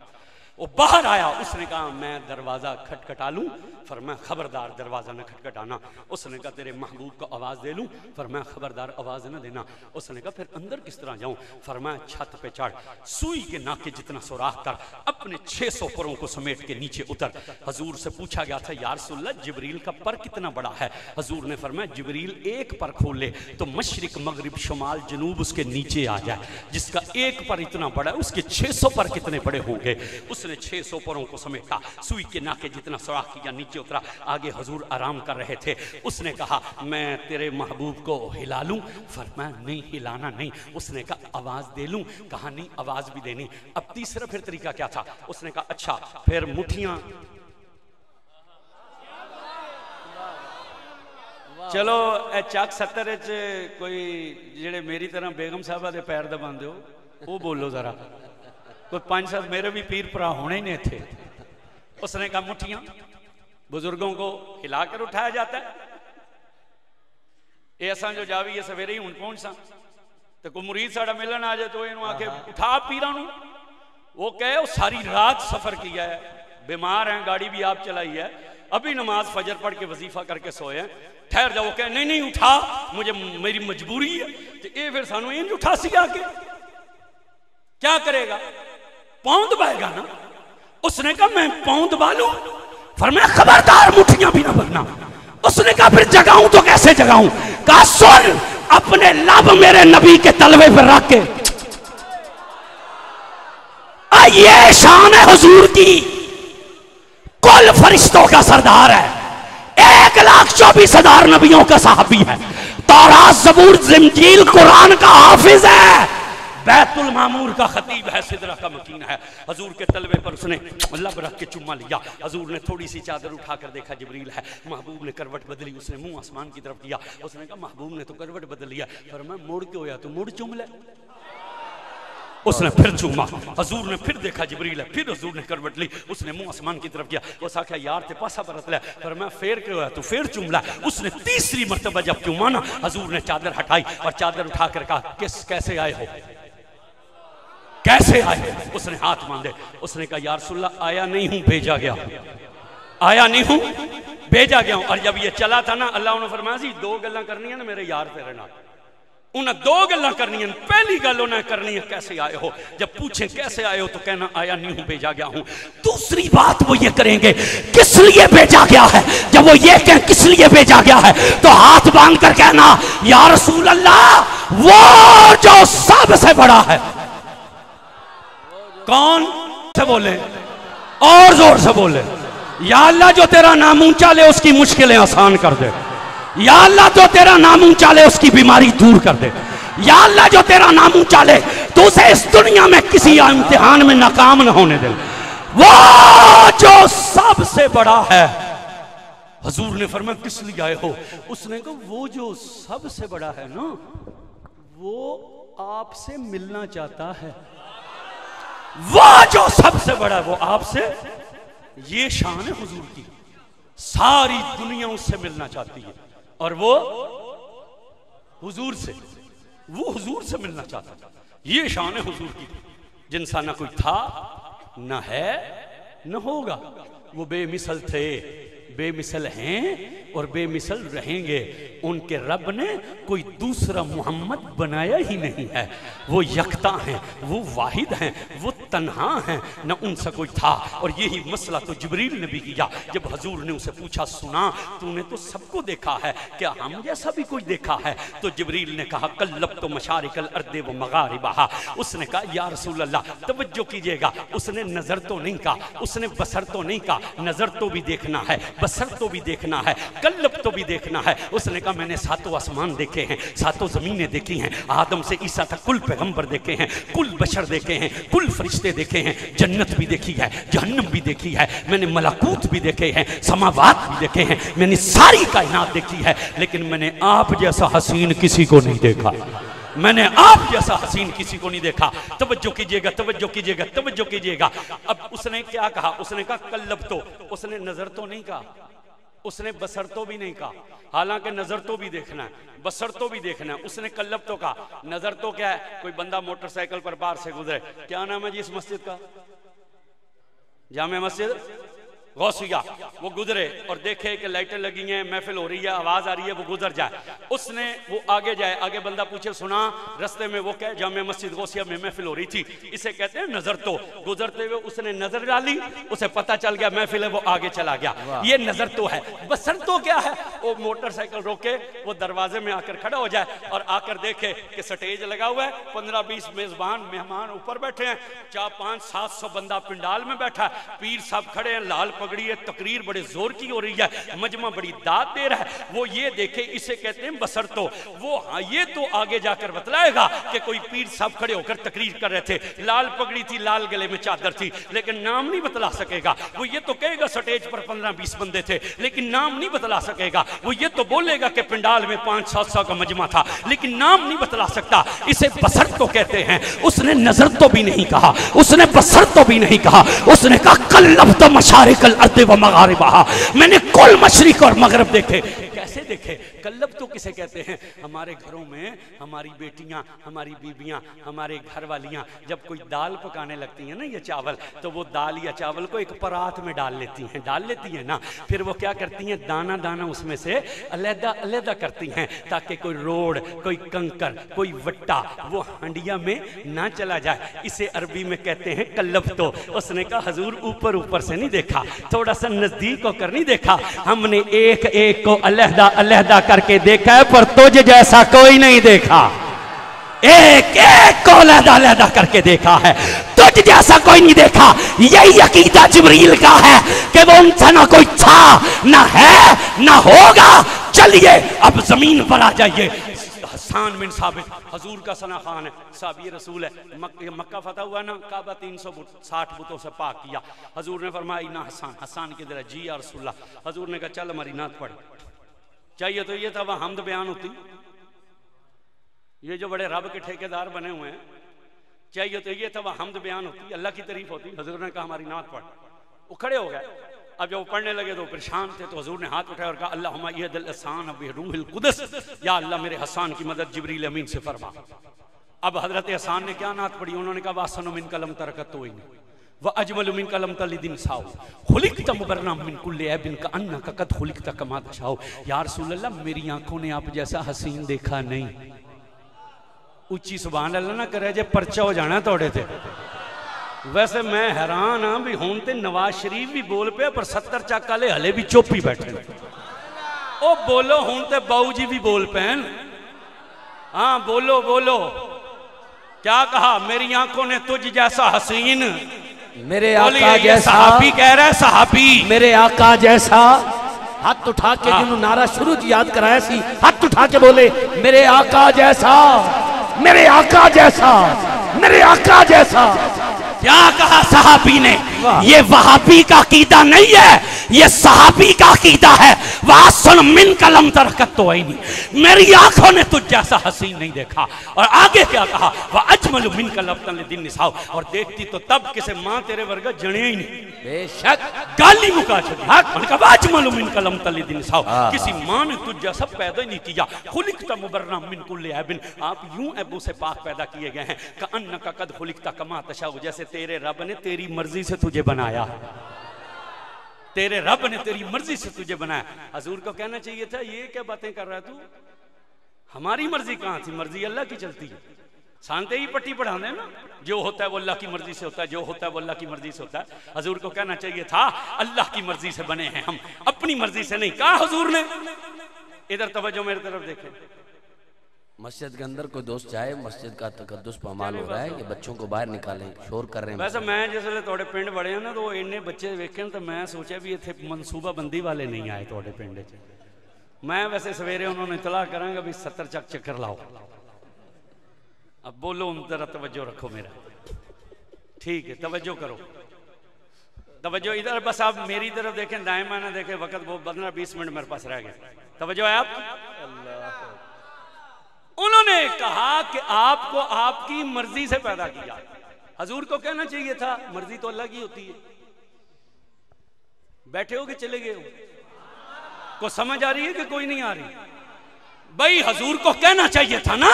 [SPEAKER 1] वो बाहर आया। उसने कहा मैं दरवाजा खटखटा लूं? फरमाया खबरदार दरवाजा न खटखटाना। उसने कहा तेरे महबूब को आवाज दे लूं? फरमाया खबरदार आवाज न देना। उसने कहा फिर अंदर किस तरह जाऊं? फरमाया छत पे चढ़, सुई के नाके जितना सुराख कर, अपने 600 परों को समेट के नीचे उतर। हजूर से पूछा गया था या रसूलल्लाह जिब्रील का पर कितना बड़ा है? हजूर ने फरमाया जिब्रील एक पर खोले तो मशरिक मगरिब शुमाल जनूब उसके नीचे आ जाए। जिसका एक पर इतना बड़ा है उसके 600 पर कितने बड़े होंगे? उसने 600 परों को समेटा, सुई के नाके जितना सुराख किया, नीचे उतरा। आगे हजूर आराम कर रहे थे। उसने कहा मैं तेरे महबूब को हिला लूं? फरमाया नहीं हिलाना नहीं। उसने कहा आवाज दे लूं? कहा नहीं आवाज भी देनी। अब तीसरा फिर तरीका क्या था? उसने कहा अच्छा फिर मुठियां, चलो चक 70 च कोई जेड़े मेरी तरह बेगम साहबा दे पैर दबांदे हो वो बोलो जरा, कोई 5-7 मेरे भी पीर भरा होने ही नहीं थे। उसने कहा मुठियां, बुजुर्गों को हिलाकर उठाया जाता है। ये असा जो जावी है सवेरे ही हूं पहुंच सा तो कोई मुरीद साड़ा मिलन आ जाए तो इन्हों आके उठा पीरा नू, वो कहे वो सारी रात सफर किया है, बीमार हैं, गाड़ी भी आप चलाई है, अभी नमाज फजर पढ़ के वजीफा करके सोए हैं, ठहर जाओ। कहे नहीं नहीं उठा, मुझे मेरी मजबूरी है। तो ये फिर सानू इंज उठा सी आके क्या करेगा? पौंद बाएगा ना। उसने कहा मैं पौंद बालू? फरमाया खबरदार मुठियां भी ना भरना। उसने कहा फिर जगाऊं तो कैसे जगाऊं? कहा सुन, अपने लब मेरे नबी के तलवे पर रख के, ये शान है हुजूर की, कुल फरिश्तों का सरदार है, 1,24,000 नबियों का साहबी है, तौरात ज़बूर इंजील कुरान का हाफिज है, बैतुल मामूर का खतीब है, सिदरा का मकीन है। हजूर के तलवे पर उसने लब रख के चुम्मा लिया। हजूर ने थोड़ी सी चादर उठाकर देखा जिब्रील है। महबूब ने करवट बदली, उसने मुंह आसमान की तरफ किया। उसने कहा महबूब ने तो करवट बदल लिया, पर मैं मुड़ के होया तो मुड़ चुम ले। उसने फिर चूमा। हजूर ने फिर देखा जिब्रील है, फिर हजूर ने करवट ली, उसने मुंह आसमान की तरफ किया। उस आख्या यार ते पासा परत ले, पर मैं फेर के होया तो फिर चूम ला। उसने तीसरी मर्तबा जब चूमा ना, हजूर ने चादर हटाई और चादर उठाकर कहा कैसे आए हो, कैसे आए? उसने हाथ बांधे। उसने कहा या रसूलल्लाह आया नहीं हूं भेजा गया, आया नहीं हूं भेजा गया हूं। और जब ये चला था ना, अल्लाह ने फरमाया सी 2 गल्लां करनियां ने मेरे यार तेरे नाल। उन्हें 2 गल्लां करनियां। पहली गल उन्हें करनी है कैसे आए हो, जब पूछे कैसे आए हो तो कहना आया नहीं हूं भेजा गया हूं। दूसरी बात वो ये करेंगे किस लिए भेजा गया है। जब वो ये कहें किस लिए भेजा गया है तो हाथ बांध कर कहना या रसूल अल्लाह वो जो सबसे बड़ा है। कौन से बोले और जोर से बोले, या अल्लाह जो तेरा नाम ऊंचा ले उसकी मुश्किलें आसान कर दे, या अल्लाह जो तेरा नाम ऊंचा ले उसकी बीमारी दूर कर दे, या अल्लाह जो तेरा नाम ऊंचा ले तो उसे इस दुनिया में किसी इम्तिहान में नाकाम न होने दे, वो जो सबसे बड़ा है। हजूर ने फरमाया किस लिए आए हो? उसने कहा वो जो सबसे बड़ा है ना वो आपसे मिलना चाहता है, वो जो सबसे बड़ा है वो आपसे। ये शान है हुजूर की, सारी दुनिया उससे मिलना चाहती है और वो हुजूर से, वो हुजूर से मिलना चाहता था। ये शान है हुजूर की, जिनसा ना कोई था न है न होगा। वो बेमिसल थे, बेमिसल हैं और बेमिसल रहेंगे। उनके रब ने कोई दूसरा मोहम्मद बनाया ही नहीं है। वो यकता हैं, वो वाहिद हैं, वो तन्हा हैं, न उनसे कोई था। और यही मसला तो जिब्रील ने भी किया। जब हजूर ने उसे पूछा सुना तूने तो सबको देखा है, क्या हम जैसा भी कोई देखा है? तो जिब्रील ने कहा कल्लब तो मशारिकल अर्दे व मगारिबहा। उसने कहा या रसूल अल्लाह तवज्जो कीजिएगा, उसने नजर तो नहीं कहा, उसने बसर तो नहीं कहा, नजर तो भी देखना है, बसर तो भी देखना है, कल्लब तो भी देखना है। उसने कहा मैंने 7 आसमान देखे हैं, 7 जमीनें देखी हैं, आदम से ईसा तक कुल पैगंबर देखे हैं, कुल बशर देखे हैं, कुल फरिश्ते देखे हैं, जन्नत भी देखी है, जहन्नम भी देखी है, मैंने मलाकूत भी देखे हैं, समावात भी देखे हैं, मैंने सारी कायनात देखी है। लेकिन मैंने आप जैसा हसीन किसी को नहीं देखा, मैंने आप जैसा हसीन किसी को नहीं देखा। तवज्जो कीजिएगा, तवज्जो कीजिएगा, तवज्जो कीजिएगा। अब उसने क्या कहा? उसने कहा कल्लब तो, उसने नजर तो नहीं कहा, उसने बसर तो भी नहीं कहा, हालांकि नजर तो भी देखना है, बसर तो भी देखना है। उसने कल्लब तो कहा, नजर तो क्या है? कोई बंदा मोटरसाइकिल पर बाहर से गुजरे, क्या नाम है जी इस मस्जिद का? जामे मस्जिद गौसिया। वो गुजरे और देखे कि लाइटें लगी हैं, महफिल हो रही है, आवाज आ रही है, वो गुजर जाए। उसने वो आगे जाए, आगे बंदा पूछे सुना रास्ते में वो क्या जामे मस्जिद गौसिया में महफिल हो रही थी, इसे कहते हैं नजर तो। गुजरते हुए उसने नजर डाली, उसे पता चल गया महफिल है, वो आगे चला गया। ये नजर तो है। बसर तो क्या है? वो मोटरसाइकिल रोके, वो दरवाजे में आकर खड़ा हो जाए और आकर देखे कि स्टेज लगा हुआ है, 15-20 मेजबान मेहमान ऊपर बैठे हैं, 400-500-700 बंदा पिंडाल में बैठा है, पीर साहब खड़े हैं, लाल पगड़ी है, तकरीर बड़े जोर की हो रही है, मजमा बड़ी दाद दे रहा है। वो ये देखे, इसे कहते हैं बसर तो। वो हाँ ये तो आगे जाकर बतलाएगा कि कोई पीर साहब खड़े होकर तकरीर कर रहे थे, लाल पगड़ी थी, लाल गले में चादर थी, लेकिन नाम नहीं बतला सकेगा। वो ये तो कहेगा स्टेज पर 15-20 बंदे थे, लेकिन नाम नहीं बतला सकेगा। वो ये तो बोलेगा कि पिंडाल में 500-700 का मजमा था, लेकिन नाम नहीं बतला सकता। इसे बसर तो कहते हैं। उसने नजर तो भी नहीं कहा, उसने बसर तो भी नहीं कहा, उसने कहा कल्लब तो मशारिकल अर्द व मगारिबहा, मैंने कुल मशरिक और मगरब देखे। कैसे देखे? कल्लब तो किसे कहते हैं? हमारे घरों में हमारी बेटियां, हमारी बीबियां, हमारे घर वालियां जब कोई दाल पकाने लगती हैं ना, ये चावल, तो वो दाल या चावल को एक परात में डाल लेती हैं ना, फिर वो क्या करती हैं, दाना दाना उसमें से अलग करती हैं, ताकि कोई रोड, कोई कंकर, कोई वट्टा वो हंडिया में ना चला जाए। इसे अरबी में कहते हैं कल्लब तो। उसने कहा हजूर ऊपर ऊपर से नहीं देखा, थोड़ा सा नजदीक होकर नहीं देखा, हमने एक एक को अलहदा अलहदा करके देखा है, पर तुझ जैसा कोई नहीं देखा। एक एक को अलहदा अलहदा करके देखा है, तुझ जैसा कोई नहीं देखा। यही अकीदा जिब्रील का है कि वो उनसे ना कोई था, ना है, ना होगा। चलिए अब जमीन पर आ जाइए। हसन बिन साबित हजूर का सना खान है, साहब ये रसूल है। मक्का फतह हुआ ना, काबा 360 बुतों से पाक किया। हजूर ने फरमाया ना हसन, हसन की तरह जी या रसूलल्लाह। हजूर ने कहा चल हमारी नात पढ़। चाहिए तो ये था वह हमद बयान होती, ये जो बड़े रब के ठेकेदार बने हुए हैं, चाहिए तो ये था वह हमद बयान होती, अल्लाह की तारीफ होती। हजूर ने कहा हमारी नात पढ़। वो खड़े हो गए। अब जब वो पढ़ने लगे तो परेशान थे, तो हजूर ने हाथ उठाया और कहा अल्लाहुम्मा यहदिल हसन बिरूहिल कुदस, या अल्लाह मेरे हसन की मदद जिब्रील अमीन से फरमा। अब हजरत हसन ने क्या नात पढ़ी? उन्होंने कहा वासनु मिन कलम तरकत तो ही व अजमल मिन कलम तलिदिन साउ खुलिकत मुबर्रम मिन कुल्ली ऐबिन का अन्ना का कद खुलिकत कमा तशाउ। या रसूल अल्लाह मेरी आंखों ने आप जैसा हसीन देखा नहीं। उच्ची सुभान अल्लाह ना करे जे परचा हो जाना तोड़े थे। वैसे मैं हैरान हाँ भी हुण ते नवाज शरीफ भी बोल पे, पर 70 चक वाले हले भी चुप ही बैठे। ओ बोलो हुण ते बाऊ जी भी बोल पैन। हाँ बोलो बोलो, क्या कहा? मेरी आंखों ने तुझ जैसा हसीन,
[SPEAKER 2] मेरे आका जैसा,
[SPEAKER 1] सहाबी कह रहा है, सहाबी
[SPEAKER 2] मेरे आका जैसा। हाथ उठा के जिन्हों नारा शुरू याद कराया सी, हाथ उठा के बोले मेरे आका जैसा, मेरे आका जैसा, मेरे आका जैसा।
[SPEAKER 1] क्या कहा सहाबी ने? ये वहाबी का अकीदा नहीं है, ये सहाबी का अकीदा है। वासन मिन कलम तरकत तो ही नहीं, मेरी आंखों ने तुझ जैसा हसीन नहीं देखा। और आगे क्या कहा? वह अजमल मिन कलम दिन निसाओ, और देखती तो तब किसे मां तेरे वर्गा जने ही नहीं।
[SPEAKER 2] बेशक
[SPEAKER 1] गाली मुका छड़ी। अजमल मिन कलम दिन निसाओ, किसी मां ने तुझ जैसा पैदा ही नहीं किया। खुलिकत मुबर्रम मिन कुल्ली ऐबिन, आप यूं ऐबों से पाक पैदा किए गए हैं। का अन्ना का कद खुलिकत कमा तशाउ, जैसे तेरे रब ने तेरी मर्जी से तुझे बनाया। तेरे रब ने तेरी मर्जी से तुझे बनाया। हजूर को कहना चाहिए था ये क्या बातें कर रहा है तू, हमारी मर्जी कहां थी? मर्जी अल्लाह की चलती है। शांति ही पट्टी पढ़ाने ना, जो होता है वो अल्लाह की मर्जी से होता है, जो होता है वो अल्लाह की मर्जी से होता है। हजूर को कहना चाहिए था अल्लाह की मर्जी से बने हैं हम, अपनी मर्जी से नहीं। कहा हजूर ने? इधर तवज्जो मेरी तरफ देखें।
[SPEAKER 2] मस्जिद के अंदर कोई दोस्त चाहे, मस्जिद का तकद्दुस पामाल हो रहा है, ये बच्चों को बाहर निकालें, शोर कर रहे हैं।
[SPEAKER 1] वैसे मैं जिसले थोड़े पिंड बड़े हैं ना, तो इन्ने बच्चे वेखे तो मैं सोचा भी इतने मनसूबा बंदी वाले नहीं आए थोड़े पिंड च। मैं वैसे सवेरे उन्होंने इतला करांगा भी 70 चक चक्कर लाओ। अब बोलो जरा तवज्जो रखो मेरा, ठीक है तवज्जो करो, तवज्जो इधर बस आप मेरी तरफ देखें, दाएं बाएं ना देखें। वक्त वो 15-20 मिनट मेरे पास रह गए। तवज्जो है आप? उन्होंने कहा कि आपको आपकी मर्जी से पैदा किया। हजूर को कहना चाहिए था मर्जी तो अल्लाह की होती है। बैठे हो कि चले गए हो? आपको समझ आ रही है कि कोई नहीं आ रही? भाई हजूर को कहना चाहिए था ना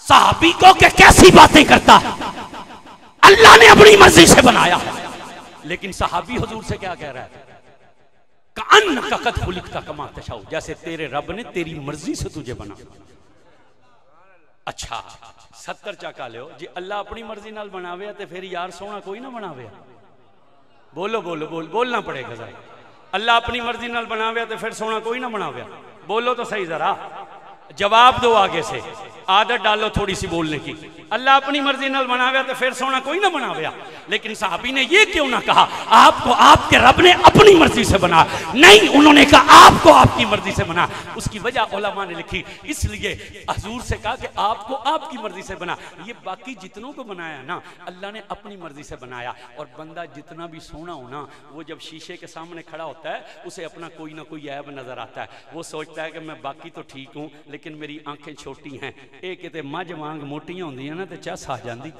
[SPEAKER 1] सहाबी को कि कैसी बातें करता है, अल्लाह ने अपनी मर्जी से बनाया। लेकिन सहाबी हजूर से क्या कह रहा है? कान का कद खुलिक का कमा तशाऊ, जैसे तेरे रब ने तेरी मर्जी से तुझे बना। अच्छा 70 चाका लो जी, अल्लाह अपनी मर्जी नाल बनावे तो फिर यार सोना कोई ना बनावे। बोलो बोलो बोल बोलना पड़ेगा जरा। अल्लाह अपनी मर्जी नाल बनावे तो फिर सोना कोई ना बनावे। बोलो तो सही जरा, जवाब दो आगे से, आदत डालो थोड़ी सी बोलने की। अल्लाह अपनी मर्जी नाल बनावे तो फिर सोना कोई ना बनावे। लेकिन साहबी ने ये क्यों ना कहा आपको आपके रब ने अपनी मर्जी से बना? नहीं, उन्होंने कहा आपको आपकी मर्जी से बना। उसकी वजह उलमा ने लिखी, इसलिए हजूर से कहा कि आपको आपकी मर्जी से बना। ये बाकी जितनों को बनाया ना अल्लाह ने अपनी मर्जी से बनाया। और बंदा जितना भी सोना हो ना, वो जब शीशे के सामने खड़ा होता है उसे अपना कोई ना कोई ऐब नजर आता है। वो सोचता है कि मैं बाकी तो ठीक हूँ लेकिन मेरी आंखें छोटी हैं। ये किते मझ वांग मोटियां होंदियां ना तो चस आ जाती।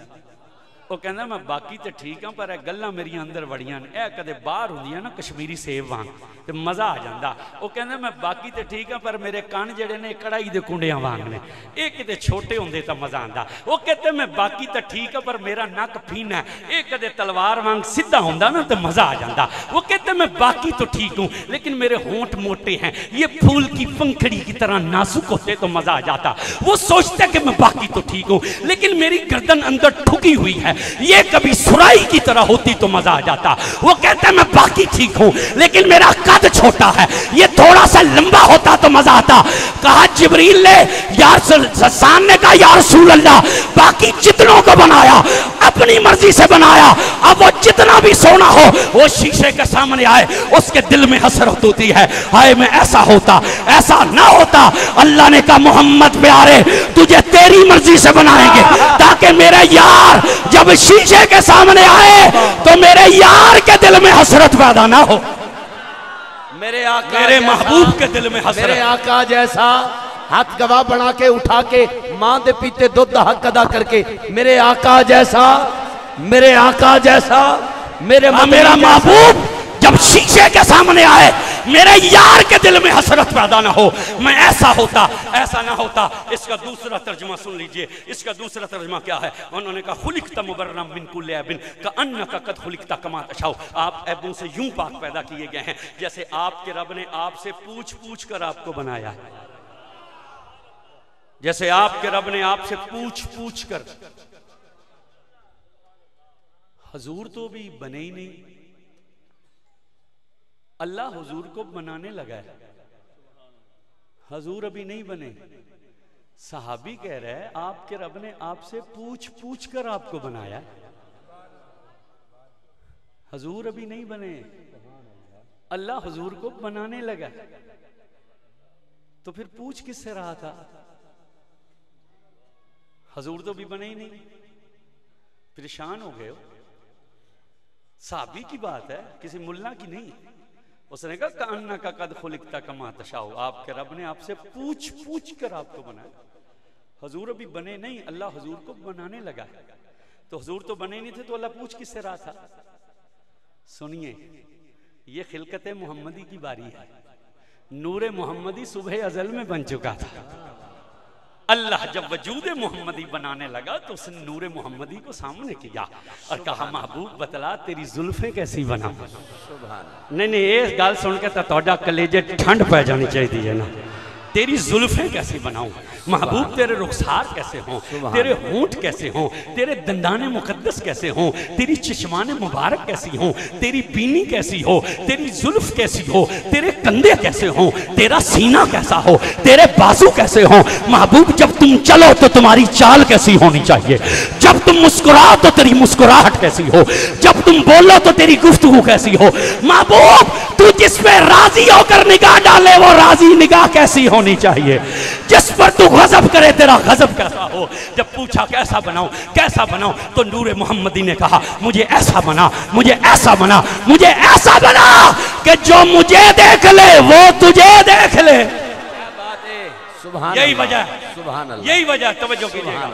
[SPEAKER 1] वो कहना मैं बाकी तो ठीक हाँ पर गल्लां मेरिया अंदर वड़ियां ने, यह कदे बाहर होंदियां ना कश्मीरी सेब वांग तो मज़ा आ जाता। वो कहना मैं बाकी तो ठीक हाँ पर मेरे कान जड़े ने कढ़ाई के कुंडियां वांग ने, ये किते छोटे होंदे तो मज़ा आता। वो कहते मैं बाकी तो ठीक है पर मेरा नक फीना है, ये कदे तलवार वांग सीधा होंदा ना तो मज़ा आ जाता। वो कहते मैं बाकी तो ठीक हूँ लेकिन मेरे होंठ मोटे हैं, ये फूल की पंखड़ी की तरह नाजुक होते तो मज़ा आ जाता। वो सोचते कि मैं बाकी तो ठीक हूँ लेकिन मेरी गर्दन अंदर ठुकी हुई है, ये कभी सुराई की तरह होती तो मजा आ जाता। वो कहता है मैं बाकी ठीक हूं लेकिन मेरा कद छोटा है, ये थोड़ा सा लंबा होता तो मजा आता। कहा जिब्रील ने यार सामने कहा या रसूल अल्लाह, बाकी जितनों को बनाया अपनी मर्जी से बनाया। अब वो जितना भी सोना हो वो शीशे के सामने आए उसके दिल में हसरत होती है, हाय मैं ऐसा होता ऐसा ना होता। अल्लाह ने कहा मोहम्मद प्यारे तुझे तेरी मर्जी से बनाएंगे ताकि मेरे यार जब शीशे के सामने आए तो मेरे यार के दिल में हसरत पैदा ना हो।
[SPEAKER 2] मेरे आका
[SPEAKER 1] मेरे महबूब के दिल में हसरत।
[SPEAKER 2] मेरे आका जैसा हाथ गवाह बना के उठा के मां दे पीते दुध हक अदा करके, मेरे आका जैसा मेरे आका जैसा मेरा महबूब जब शीशे के सामने आए मेरे यार के दिल में हसरत पैदा ना हो। मैं ऐसा होता ऐसा ना होता। इसका दूसरा तर्जुमा सुन लीजिए, इसका दूसरा तर्जुमा क्या है? उन्होंने कहा खुलिकता मुबर्रम मिन कुल्लि ऐबिन कअन्नका कद खुलिकता कमा तशाउ। आप ऐबों से यूं पाक पैदा किए गए हैं जैसे आपके रब ने आपसे पूछ पूछ कर आपको बनाया है। जैसे आपके रब ने आपसे पूछ पूछ कर। हजूर तो भी बने ही नहीं, अल्लाह हुजूर को बनाने लगा है, हजूर अभी नहीं बने। सहाबी कह रहे हैं आपके रब ने आपसे पूछ पूछ कर आपको बनाया, हजूर अभी नहीं बने, अल्लाह हुजूर को बनाने लगा। तो फिर पूछ किससे रहा था? हजूर तो भी बने ही नहीं, परेशान हो गए हो। सहाबी की बात है, किसी मुल्ला की नहीं। उसने कहा कान्ना का कद खुलिकता कमा तशाओ, आपके रब ने आपसे पूछ पूछ कर आपको बनाया। हजूर अभी बने नहीं, अल्लाह हजूर को बनाने लगा। तो हजूर तो बने नहीं थे तो अल्लाह पूछ किससे रहा था? सुनिए, ये खिलकत मोहम्मदी की बारी है। नूरे मोहम्मदी सुबह अजल में बन चुका था। अल्लाह जब वजूद मोहम्मदी बनाने लगा तो उसने नूरे मोहम्मदी को सामने किया और कहा महबूब बतला तेरी जुल्फें कैसी बना। नहीं नहीं, ये गल सुन के तो कलेजे ठंड पै जानी चाहिए ना। तेरी जुल्फें कैसी बनाऊं महबूब, तेरे रुखसार कैसे हों, तेरे होंठ कैसे हों, तेरे दंदाने मुकद्दस कैसे हों, तेरी चश्माने मुबारक कैसी हों, तेरी बीनी कैसी हो, तेरी जुल्फ कैसी हो, तेरे कंधे कैसे हों, तेरा सीना कैसा हो, तेरे बाजू कैसे हों। महबूब जब तुम चलो तो तुम्हारी चाल कैसी होनी चाहिए, जब तुम मुस्कुराओ तो तेरी मुस्कुराहट कैसी हो, जब तुम बोलो तो तेरी गुफ्तगू कैसी हो। महबूब तू जिस पे राजी होकर निगाह डाले वो राजी निगाह कैसी होनी चाहिए, जिस पर तू गजब करे तेरा गजब कैसा हो। जब पूछा कैसा बनाऊं कैसा बनाऊं तो नूरे मोहम्मदी ने कहा मुझे ऐसा बना, मुझे ऐसा बना, मुझे ऐसा बना कि जो मुझे देख ले वो तुझे देख ले। यही वजह, यही वजह तवज्जो कीजिएगा।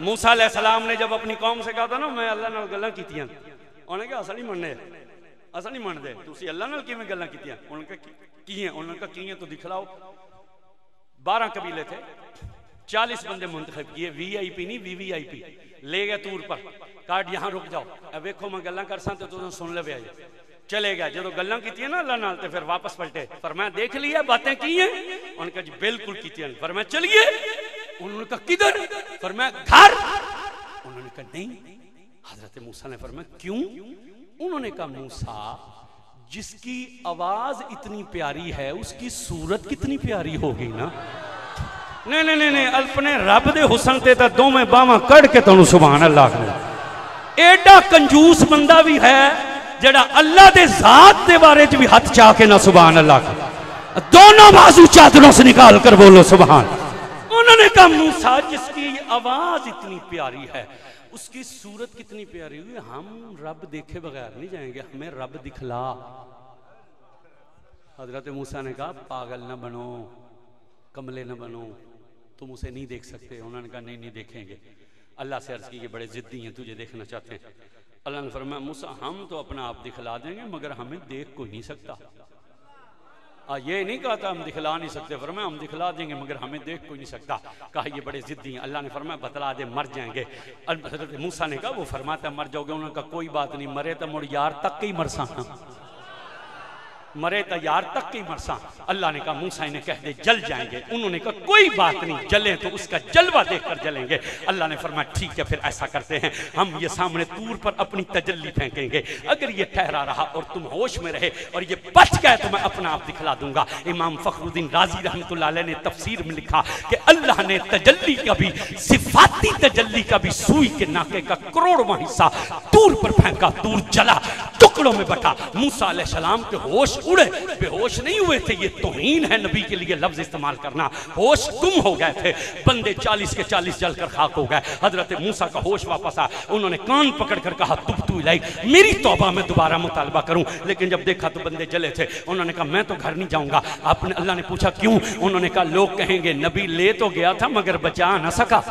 [SPEAKER 2] मूसा अलैहिस्सलाम ने जब अपनी कौम से कहा था ना मैं अल्लाह नाल गल्लां कीतियां, उन्होंने कहा असल ही मनने
[SPEAKER 1] असा नहीं मानते तुसी अल्लाह नाल किवें गल्लां कीतियां उन्होंने कहा की है तो दिखलाओ 12 कबीले थे 40 बंदे मुंतखब किए वीआईपी नहीं वीवीआईपी ले गए टूर पर कार्ड यहाँ रुक जाओ अब देखो मैं गल्लां कर सा तो तुम सुन ले चले गए जो गल्लां कीतियां ना अल्लाह नाल ते फिर वापस पलटे पर मैं देख लिया बातें की हैं उन्होंने कहा जी बिल्कुल कीतियां पर मैं चलिए उन्होंने कहा किधर पर मैं घर उन्होंने कहा नहीं हजरत मूसा ने फरमाया क्यों उन्होंने कहा मूसा जिसकी आवाज इतनी प्यारी है उसकी सूरत कितनी प्यारी होगी ना नहीं नहीं नहीं अपने रब दे हुसन ते तां दोवें बावां कड़ के तुहानू सुभान अल्लाह करो एडा कंजूस बंदा भी है जेड़ा अल्लाह दे जात दे बारे च भी हाथ चाह के ना सुभान अल्लाह करो दोनों बाजू चादरों से निकाल कर बोलो सुभान उन्होंने कहा मूसा जिसकी आवाज इतनी प्यारी है उसकी सूरत कितनी प्यारी हुई हम रब देखे बगैर नहीं जाएंगे हमें रब दिखला हजरत मूसा ने कहा पागल न बनो कमले न बनो तुम उसे नहीं देख सकते उन्होंने कहा नहीं देखेंगे अल्लाह से अर्ज की ये बड़े जिद्दी हैं तुझे देखना चाहते हैं अल्लाह ने फरमाया मूसा हम तो अपना आप दिखला देंगे मगर हमें देख कोई नहीं सकता ये नहीं कहा था हम दिखला नहीं सकते फरमाया हम दिखला देंगे मगर हमें देख कोई नहीं सकता कहा ये बड़े जिद्दी हैं अल्लाह ने फरमाया बतला दे मर जाएंगे हजरत मूसा ने कहा वो फरमाता मर जाओगे उन्होंने कहा कोई बात नहीं मरे तो मुड़ यार तक ही मरसा मरे तो यार तक ही मरसा अल्लाह ने कहा मूसा इन्हें कह दे जल जाएंगे उन्होंने कहा कोई बात नहीं जले तो उसका जलवा देखकर जलेंगे अल्लाह ने फरमाया ठीक है फिर ऐसा करते हैं हम ये सामने तूर पर अपनी तजल्ली फेंकेंगे अगर ये ठहरा रहा और तुम होश में रहे और ये बच गए तो मैं अपना आप दिखला दूंगा इमाम फखरुद्दीन राजी रहमतुल्लाह अलैह ने तफसीर में लिखा कि अल्लाह ने तजल्ली का भी सिफाती तजल्ली का भी सुई के नाके का करोड़वां हिस्सा तूर पर फेंका तूर जला टुकड़ों में बटा मूसा अलैहिस्सलाम के होश उड़े बेहोश नहीं हुए थे ये तौहीन है नबी के लिए लफ्ज इस्तेमाल करना होश गुम हो गए थे बंदे 40 के 40 जलकर खाक हो गए हजरत मूसा का होश वापस आ उन्होंने कान पकड़कर कहा तुबतु इलैक मेरी तौबा में दोबारा मुतालबा करूं लेकिन जब देखा तो बंदे जले थे उन्होंने कहा मैं तो घर नहीं जाऊंगा आपने अल्लाह ने पूछा क्यों उन्होंने कहा लोग कहेंगे नबी ले तो गया था मगर बचा ना सका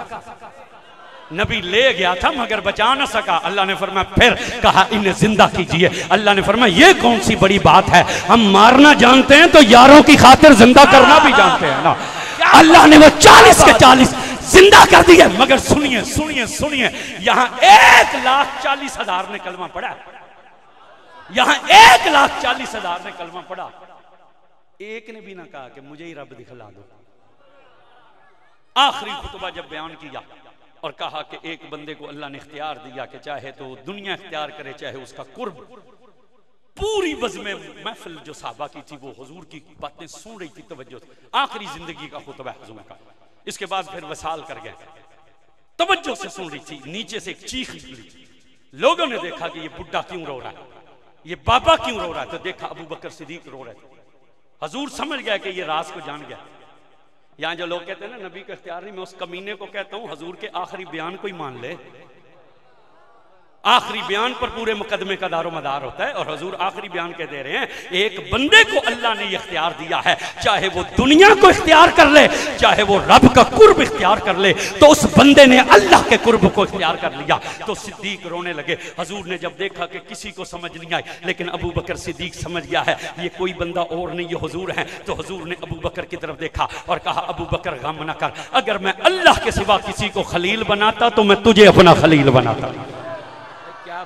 [SPEAKER 1] नबी ले गया था मगर बचा न सका अल्लाह ने फरमाया फिर कहा इन्हें जिंदा कीजिए अल्लाह ने फरमाया ये कौन सी बड़ी बात है हम मारना जानते हैं तो यारों की खातिर जिंदा करना भी जानते हैं ना अल्लाह ने वो 40 के 40 जिंदा कर दिए मगर सुनिए सुनिए सुनिए यहाँ 1,40,000 ने कलमा पढ़ा यहाँ 1,40,000 ने कलमा पढ़ा एक ने भी ना कहा कि मुझे ही रब दिखला दो आखिरी खुतबा जब बयान किया और कहा कि एक बंदे को अल्लाह ने इख्तियार दिया कि चाहे तो दुनिया इख्तियार करे चाहे उसका कुर्ब पूरी बज़्म महफिल जो साहबा की थी वो हुजूर की बातें सुन रही थी तवज्जो आखिरी जिंदगी का खुतबा हुजूर का इसके बाद फिर वसाल कर गए तवज्जो से सुन रही थी नीचे से एक चीख निकली लोगों ने देखा कि ये बुढ़ा क्यों रो रहा है ये बाबा क्यों रो रहा है तो देखा अबू बकर सिद्दीक रो रहे थे हुजूर समझ गया कि ये राज को जान गया यहाँ जो लोग कहते हैं ना नबी का इख्तियार नहीं मैं उस कमीने को कहता हूँ हुजूर के आखिरी बयान को ही मान ले आखिरी बयान पर पूरे मुकदमे का दारो मदार होता है और हुजूर आखिरी बयान कह दे रहे हैं एक बंदे को अल्लाह ने इख्तियार दिया है चाहे वो दुनिया को इख्तियार कर ले चाहे वो रब का कुर्ब इख्तियार कर ले तो उस बंदे ने अल्लाह के कुर्ब को इख्तियार कर लिया तो सिद्दीक रोने लगे हुजूर ने जब देखा कि किसी को समझ नहीं आई लेकिन अबू बकर सिद्दीक समझ गया है ये कोई बंदा और नहीं ये हुजूर है तो हुजूर ने अबू बकर की तरफ देखा और कहा अबू बकर गम न कर अगर मैं अल्लाह के सिवा किसी को खलील बनाता तो मैं तुझे अपना खलील बनाता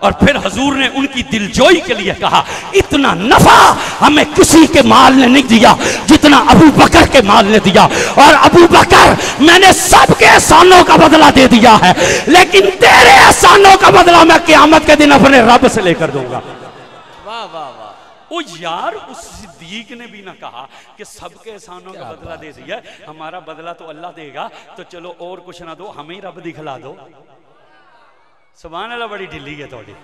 [SPEAKER 1] और फिर हुजूर ने उनकी दिलजोई के लिए कहा इतना नफा हमें किसी के माल ने नहीं दिया जितना अबू बकर के माल ने दिया और अबू बकर मैंने सबके एहसानों का बदला दे दिया है लेकिन तेरे एहसानों का बदला मैं क़यामत के दिन अपने रब से लेकर दूंगा वाह वाह वाह ओ यार उस सिद्दीक ने भी ना कहा कि सबके एहसानों का बदला दे दिया हमारा बदला तो अल्लाह देगा तो चलो और कुछ ना दो हमें ही रब दिखला दो सुभान अल्लाह बड़ी ढिल्ली है थोड़ी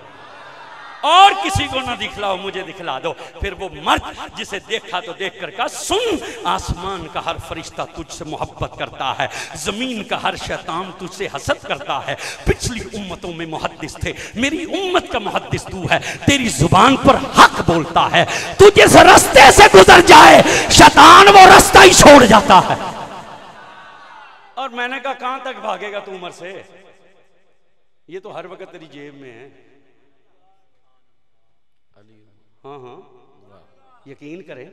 [SPEAKER 1] और किसी को ना दिखलाओ मुझे दिखला दो फिर वो मर्द जिसे देखा तो देख कर कहा सुन आसमान का हर फरिश्ता तुझसे मोहब्बत करता है जमीन का हर शैतान तुझसे हसद करता है पिछली उम्मतों में मुहद्दिस थे मेरी उम्मत का मुहद्दिस तू है तेरी जुबान पर हक बोलता है तू जिस रास्ते से गुजर जाए शैतान वो रास्ता ही छोड़ जाता है और मैंने कहा कहां तक भागेगा तू उम्र से ये तो हर वक्त तेरी जेब में है हाँ हाँ, यकीन करें।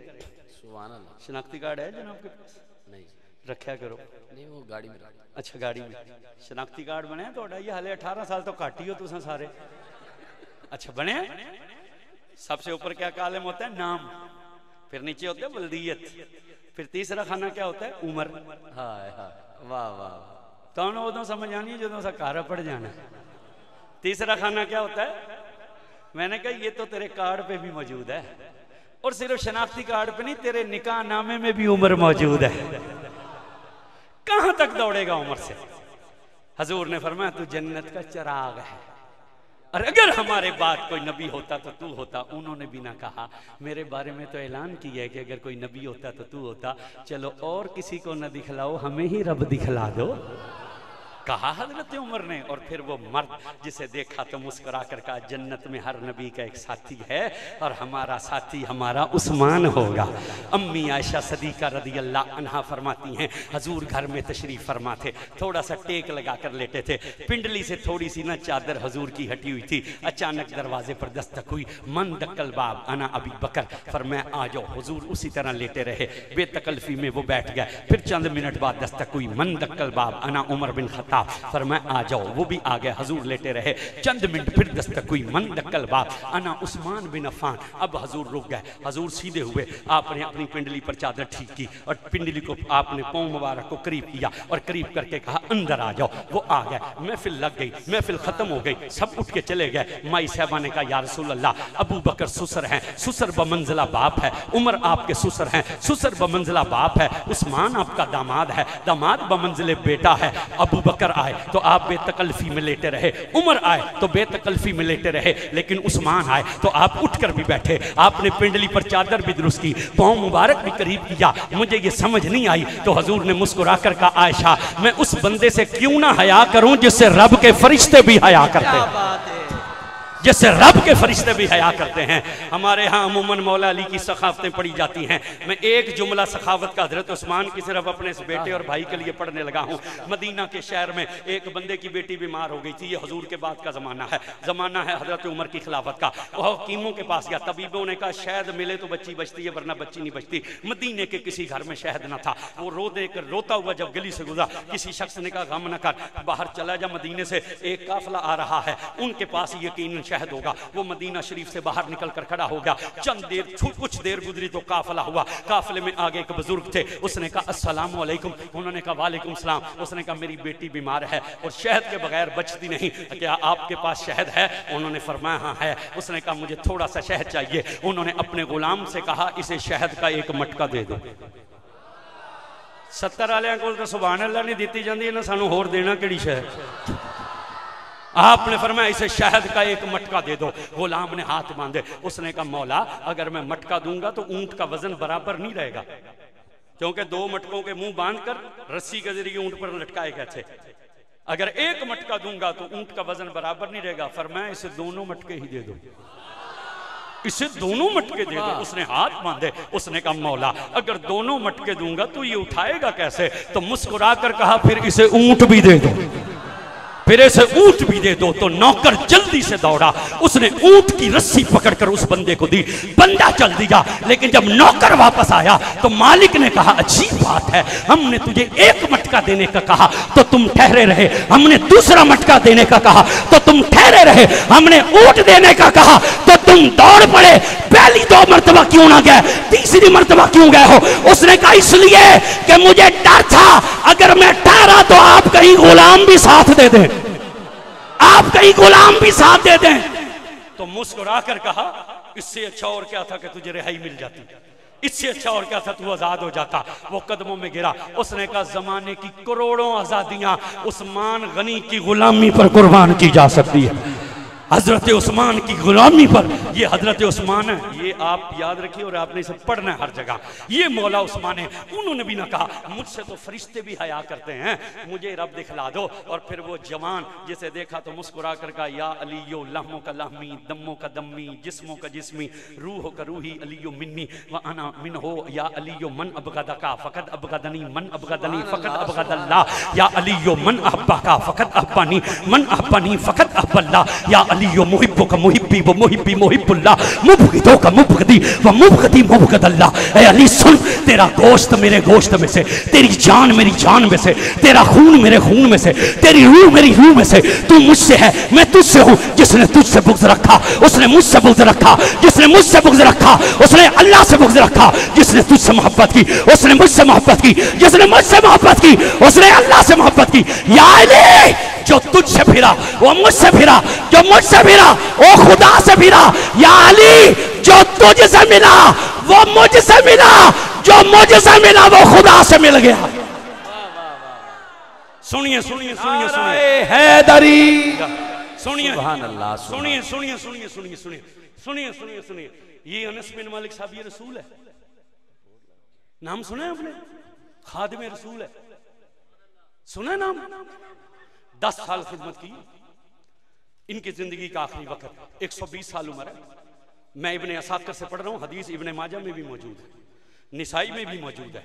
[SPEAKER 2] सुभान अल्लाह।
[SPEAKER 1] शनाख्ती कार्ड है जनाब के पास?
[SPEAKER 2] नहीं
[SPEAKER 1] रखा करो।
[SPEAKER 2] नहीं, वो गाड़ी में।
[SPEAKER 1] अच्छा गाड़ी में शनाख्ती कार्ड बने तो ये हाले 18 साल तो घट ही हो तुम सारे। अच्छा बने। सबसे ऊपर क्या कालम होता है? नाम। फिर नीचे होता है बल्दियत। फिर तीसरा खाना क्या होता है? उम्र।
[SPEAKER 2] हाय हाय, वाह वाह।
[SPEAKER 1] तो उदों समझ आनी है जो सा कारा पड़ जाना। तीसरा खाना क्या होता है? मैंने कहा ये तो तेरे कार्ड पे भी मौजूद है, और सिर्फ शनाख्ती कार्ड पे नहीं, तेरे निकाह नामे में भी उम्र मौजूद है। कहां तक दौड़ेगा उम्र से? हजूर ने फरमाया तू जन्नत का चिराग है। और अगर हमारे बाद कोई नबी होता तो तू होता। उन्होंने भी ना कहा, मेरे बारे में तो ऐलान किया है कि अगर कोई नबी होता तो तू होता। चलो और किसी को न दिखलाओ, हमें ही रब दिखला दो, कहा हजरत उमर ने। और फिर वो मर्द जिसे देखा तो मुस्कुरा कर कहा, जन्नत में हर नबी का एक साथी है और हमारा साथी हमारा उस्मान होगा। अम्मी आयशा सदीका रदी अल्लाह अन्हा फरमाती हैं, हजूर घर में तशरीफ फरमा थे, थोड़ा सा टेक लगा कर लेटे थे, पिंडली से थोड़ी सी ना चादर हजूर की हटी हुई थी। अचानक दरवाजे पर दस्तक हुई। मन दक्कल बाब अना अबी बकर, फरमाया आ जाओ। हुजूर उसी तरह लेटे रहे, बेतकल्फी में वो बैठ गए। फिर चंद मिनट बाद दस्तक हुई। मन दक्कल बाब अना उमर बिन खत्ताब, फरमाया आ जाओ। वो भी आ गए। हजूर लेटे रहे। चंद मिनट फिर दस्तक हुई। मन दक्कल बाब अना उस्मान बिन अफान। अब हजूर रुक गए। हजूर सीधे हुए, आपने अपनी पिंडली पर चादर ठीक की और पिंडली को आपने पाँव मुबारक को करीब किया और करीब करके कहा अंदर आ जाओ। वो आ गए। महफिल लग गई, महफिल खत्म हो गई, सब उठ के चले गए। माई साहबा ने कहा या रसूल अल्लाह, अबू बकर सुसर हैं, सुसर बमंजिला बाप है, उमर आपके सुसर हैं, सुसर बमंजिला बाप है, उस्मान आपका दामाद है, दामाद बमंजिले बेटा है। अबू बकर आए तो आप बेतकल्फी में लेटे रहे, उमर आए तो बेतकल्फी में लेटे रहे, लेकिन उस्मान आए तो आप उठकर भी बैठे। आपने पिंडली पर चादर भी दुरुस्त की, पाँव मुबारक भी करीब किया। मुझे ये समझ नहीं आई तो हजूर ने मुस्कुरा कर कहा, आयशा मैं उस बंदे से क्यों ना हया करूं जिससे रब के फरिश्ते भी हया करते हैं, जैसे रब के फरिश्ते भी हया करते हैं। हमारे यहाँ अमूमन मौला अली की सखावतें पढ़ी जाती हैं। मैं एक जुमला सखावत का हजरत उस्मान की सिर्फ अपने इस बेटे और भाई के लिए पढ़ने लगा हूँ। मदीना के शहर में एक बंदे की बेटी बीमार हो गई थी। ये हजूर के बाद का ज़माना है हजरत उमर की खिलाफत का। वह हकीमों के पास गया, तबीबों ने कहा शहद मिले तो बच्ची बचती है वरना बच्ची नहीं बचती। मदीने के किसी घर में शहद न था। वो रोता हुआ जब गली से गुजरा, किसी शख्स ने कहा गम न कर, बाहर चला जा, मदीने से एक काफिला आ रहा है, उनके पास यकीनन शहद होगा। वो मदीना शरीफ से बाहर निकल कर खड़ा हो गया। कुछ देर गुजरी तो काफिला हुआ। काफिले में आगे एक बुजुर्ग थे, उसने कहा अस्सलामु अलैकुम, उन्होंने कहा वालेकुम सलाम। उसने कहा मेरी बेटी बीमार है और शहद के बगैर बचती नहीं, क्या आपके पास शहद है? उन्होंने फरमाया हाँ है। उसने कहा मुझे थोड़ा सा शहद चाहिए। उन्होंने अपने गुलाम से कहा इसे शहद का एक मटका दे दो। 70 वालियां कोल तो सुभान अल्लाह नहीं दी जाती ना, सानू होर देना केड़ी शहद। आपने फरमाया इसे शहद का एक मटका दे दो। गुलाम ने हाथ बांधे। उसने कहा मौला अगर मैं मटका दूंगा तो ऊंट का वजन बराबर नहीं रहेगा, क्योंकि 2 मटकों के मुंह बांधकर रस्सी के जरिए ऊंट पर लटकाए गए थे। अगर एक मटका दूंगा तो ऊंट का वजन बराबर नहीं रहेगा। फरमाया इसे दोनों मटके ही दे दो, इसे दोनों मटके दे दो। उसने हाथ बांधे। उसने कहा मौला अगर दोनों मटके दूंगा तो ये उठाएगा कैसे? तो मुस्कुरा कर कहा फिर इसे ऊंट भी दे दो, फिर इसे ऊंट भी दे दो। तो नौकर जल्दी से दौड़ा, उसने ऊंट की रस्सी पकड़कर उस बंदे को दी। बंदा चल दिया, लेकिन जब नौकर वापस आया तो मालिक ने कहा अजीब बात है, हमने तुझे एक मटका देने का कहा तो तुम ठहरे रहे, हमने दूसरा मटका देने का कहा तो तुम ठहरे रहे, हमने ऊंट देने का कहा तो तुम दौड़ पड़े। पहली 2 मरतबा क्यों ना गए, तीसरी मरतबा क्यों गए हो? उसने कहा इसलिए कि मुझे डर था अगर मैं ठहरा तो आप कहीं गुलाम भी साथ दे दें, आप कहीं गुलाम भी साथ दे दें। तो मुस्कुरा कर कहा इससे अच्छा और क्या था कि तुझे रिहाई मिल जाती, इससे अच्छा और क्या था तू आजाद हो जाता। वो कदमों में गिरा। उसने कहा जमाने की करोड़ों आजादियां उस्मान गनी की गुलामी पर कुर्बान की जा सकती है। हजरत उस्मान की गुलामी पर, ये हजरत उस्मान है, ये आप याद रखिए और आपने इसे पढ़ना है हर जगह। ये मौला उस्मान है। उन्होंने भी ना कहा मुझसे तो फरिश्ते भी हया करते हैं, मुझे रब दिखला दो। और फिर वो जवान जिसे देखा तो मुस्कुरा कर कहा या अलियो लहमों का लहमी, दम्मों का दम्मी, जिस्मों का जिस्मी, रूह का रूही, अलियो मिन्नी व अना मिन हो। या अलियो मन अबगदा का फ़कत अबगदनी, मन अबगदनी फ़कत अबगदल्लाह। या अलियो मन अहब्बा का फ़कत अहब्बानी, मन अहब्बानी फ़कत अहब्बल्लाह। या अली मुहिब्बुक मुहिब्बी व मुहिब्बी मुहिब्बुल्लाह मुबग़िदुक मुबग़िदी व मुबग़िदी मुबग़िदुल्लाह। ए अली सुन, तेरा गोश्त मेरे गोश्त में से, तेरी जान मेरी जान में से, तेरा खून मेरे खून में से, तेरी रूह मेरी रूह में से, तू मुझसे है मैं तुझसे हूँ। जिसने तुझसे बुग़्ज़ रखा उसने मुझसे बुग़्ज़ रखा, जिसने मुझसे बुग़्ज़ रखा उसने अल्लाह से बुग़्ज़ रखा, जिसने तुझसे मोहब्बत की उसने मुझसे मोहब्बत की, जिसने मुझसे मोहब्बत की उसने अल्लाह से मोहब्बत की। या अली, जो तुझसे फिरा वो मुझसे फिरा, जो मुझसे फिरा वो खुदा से फिरा। या अली, जो तुझसे मिला वो मुझसे मिला, जो मुझसे मिला वो खुदा से मिल गया। सुनिए सुनिए सुनिए सुनिए
[SPEAKER 2] हैदरी,
[SPEAKER 1] सुनिए
[SPEAKER 2] सुभान अल्लाह,
[SPEAKER 1] सुनिए सुनिए सुनिए सुनिए सुनिए सुनिए सुनिए सुनिए। ये अनस बिन मालिक साहब ये रसूल है, नाम सुना है आपने? खादिम रसूल है, सुना है नाम? 10 साल खिदमत की, इनकी जिंदगी का आखिरी वक्त, 120 साल उम्र है। मैं इब्ने असाकिर से पढ़ रहा हूँ, हदीस इब्ने माजा में भी मौजूद है, निसाई में भी मौजूद है,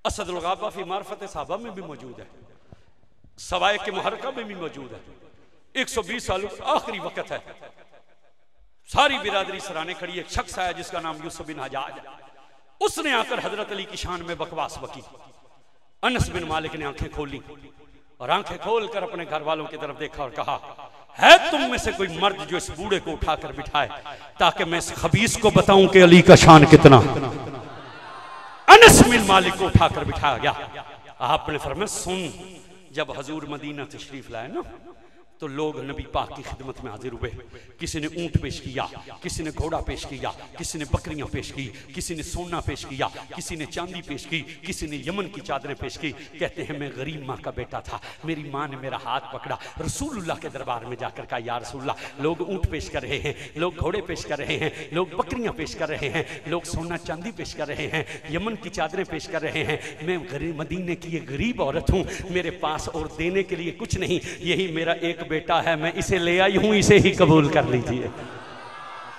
[SPEAKER 1] असदुल गाबा फी मारफत सहाबा में भी मौजूद है, सवाए के मुहर्रका में भी मौजूद है। 120 साल आखिरी वक्त है। सारी बिरादरी सराहने खड़ी। एक शख्स आया जिसका नाम यूसुफ बिन हजाज, उसने आकर हजरत अली की शान में बकवास बकी। अनस बिन मालिक ने आंखें खोली और आंखें खोलकर अपने घर वालों की तरफ देखा और कहा, है तुम में से कोई मर्द जो इस बूढ़े को उठाकर बिठाए ताकि मैं इस खबीस को बताऊं कि अली का शान कितना। अनस बिन मालिक को उठाकर बिठाया गया। आपने फरमाया, सुन, जब हजूर मदीना तशरीफ लाए ना तो लोग नबी पाक की खिदमत में हाजिर हुए। किसी ने ऊंट पेश किया, किसी ने घोड़ा पेश किया, किसी ने बकरियां पेश की, किसी ने सोना पेश किया, किसी ने चांदी पेश की, किसी ने यमन की चादरें पेश की। कहते हैं मैं गरीब माँ का बेटा था, मेरी माँ ने मेरा हाथ पकड़ा, रसूलुल्लाह के दरबार में जाकर कहा, या रसूलुल्लाह, लोग ऊंट पेश कर रहे हैं, लोग घोड़े पेश कर रहे हैं, लोग बकरियां पेश कर रहे हैं, लोग सोना चांदी पेश कर रहे हैं, यमन की चादरें पेश कर रहे हैं। मैं गरीब मदीने की एक गरीब औरत हूँ, मेरे पास और देने के लिए कुछ नहीं, यही मेरा एक बेटा है, मैं इसे ले आई हूं, इसे ही कबूल कर लीजिए।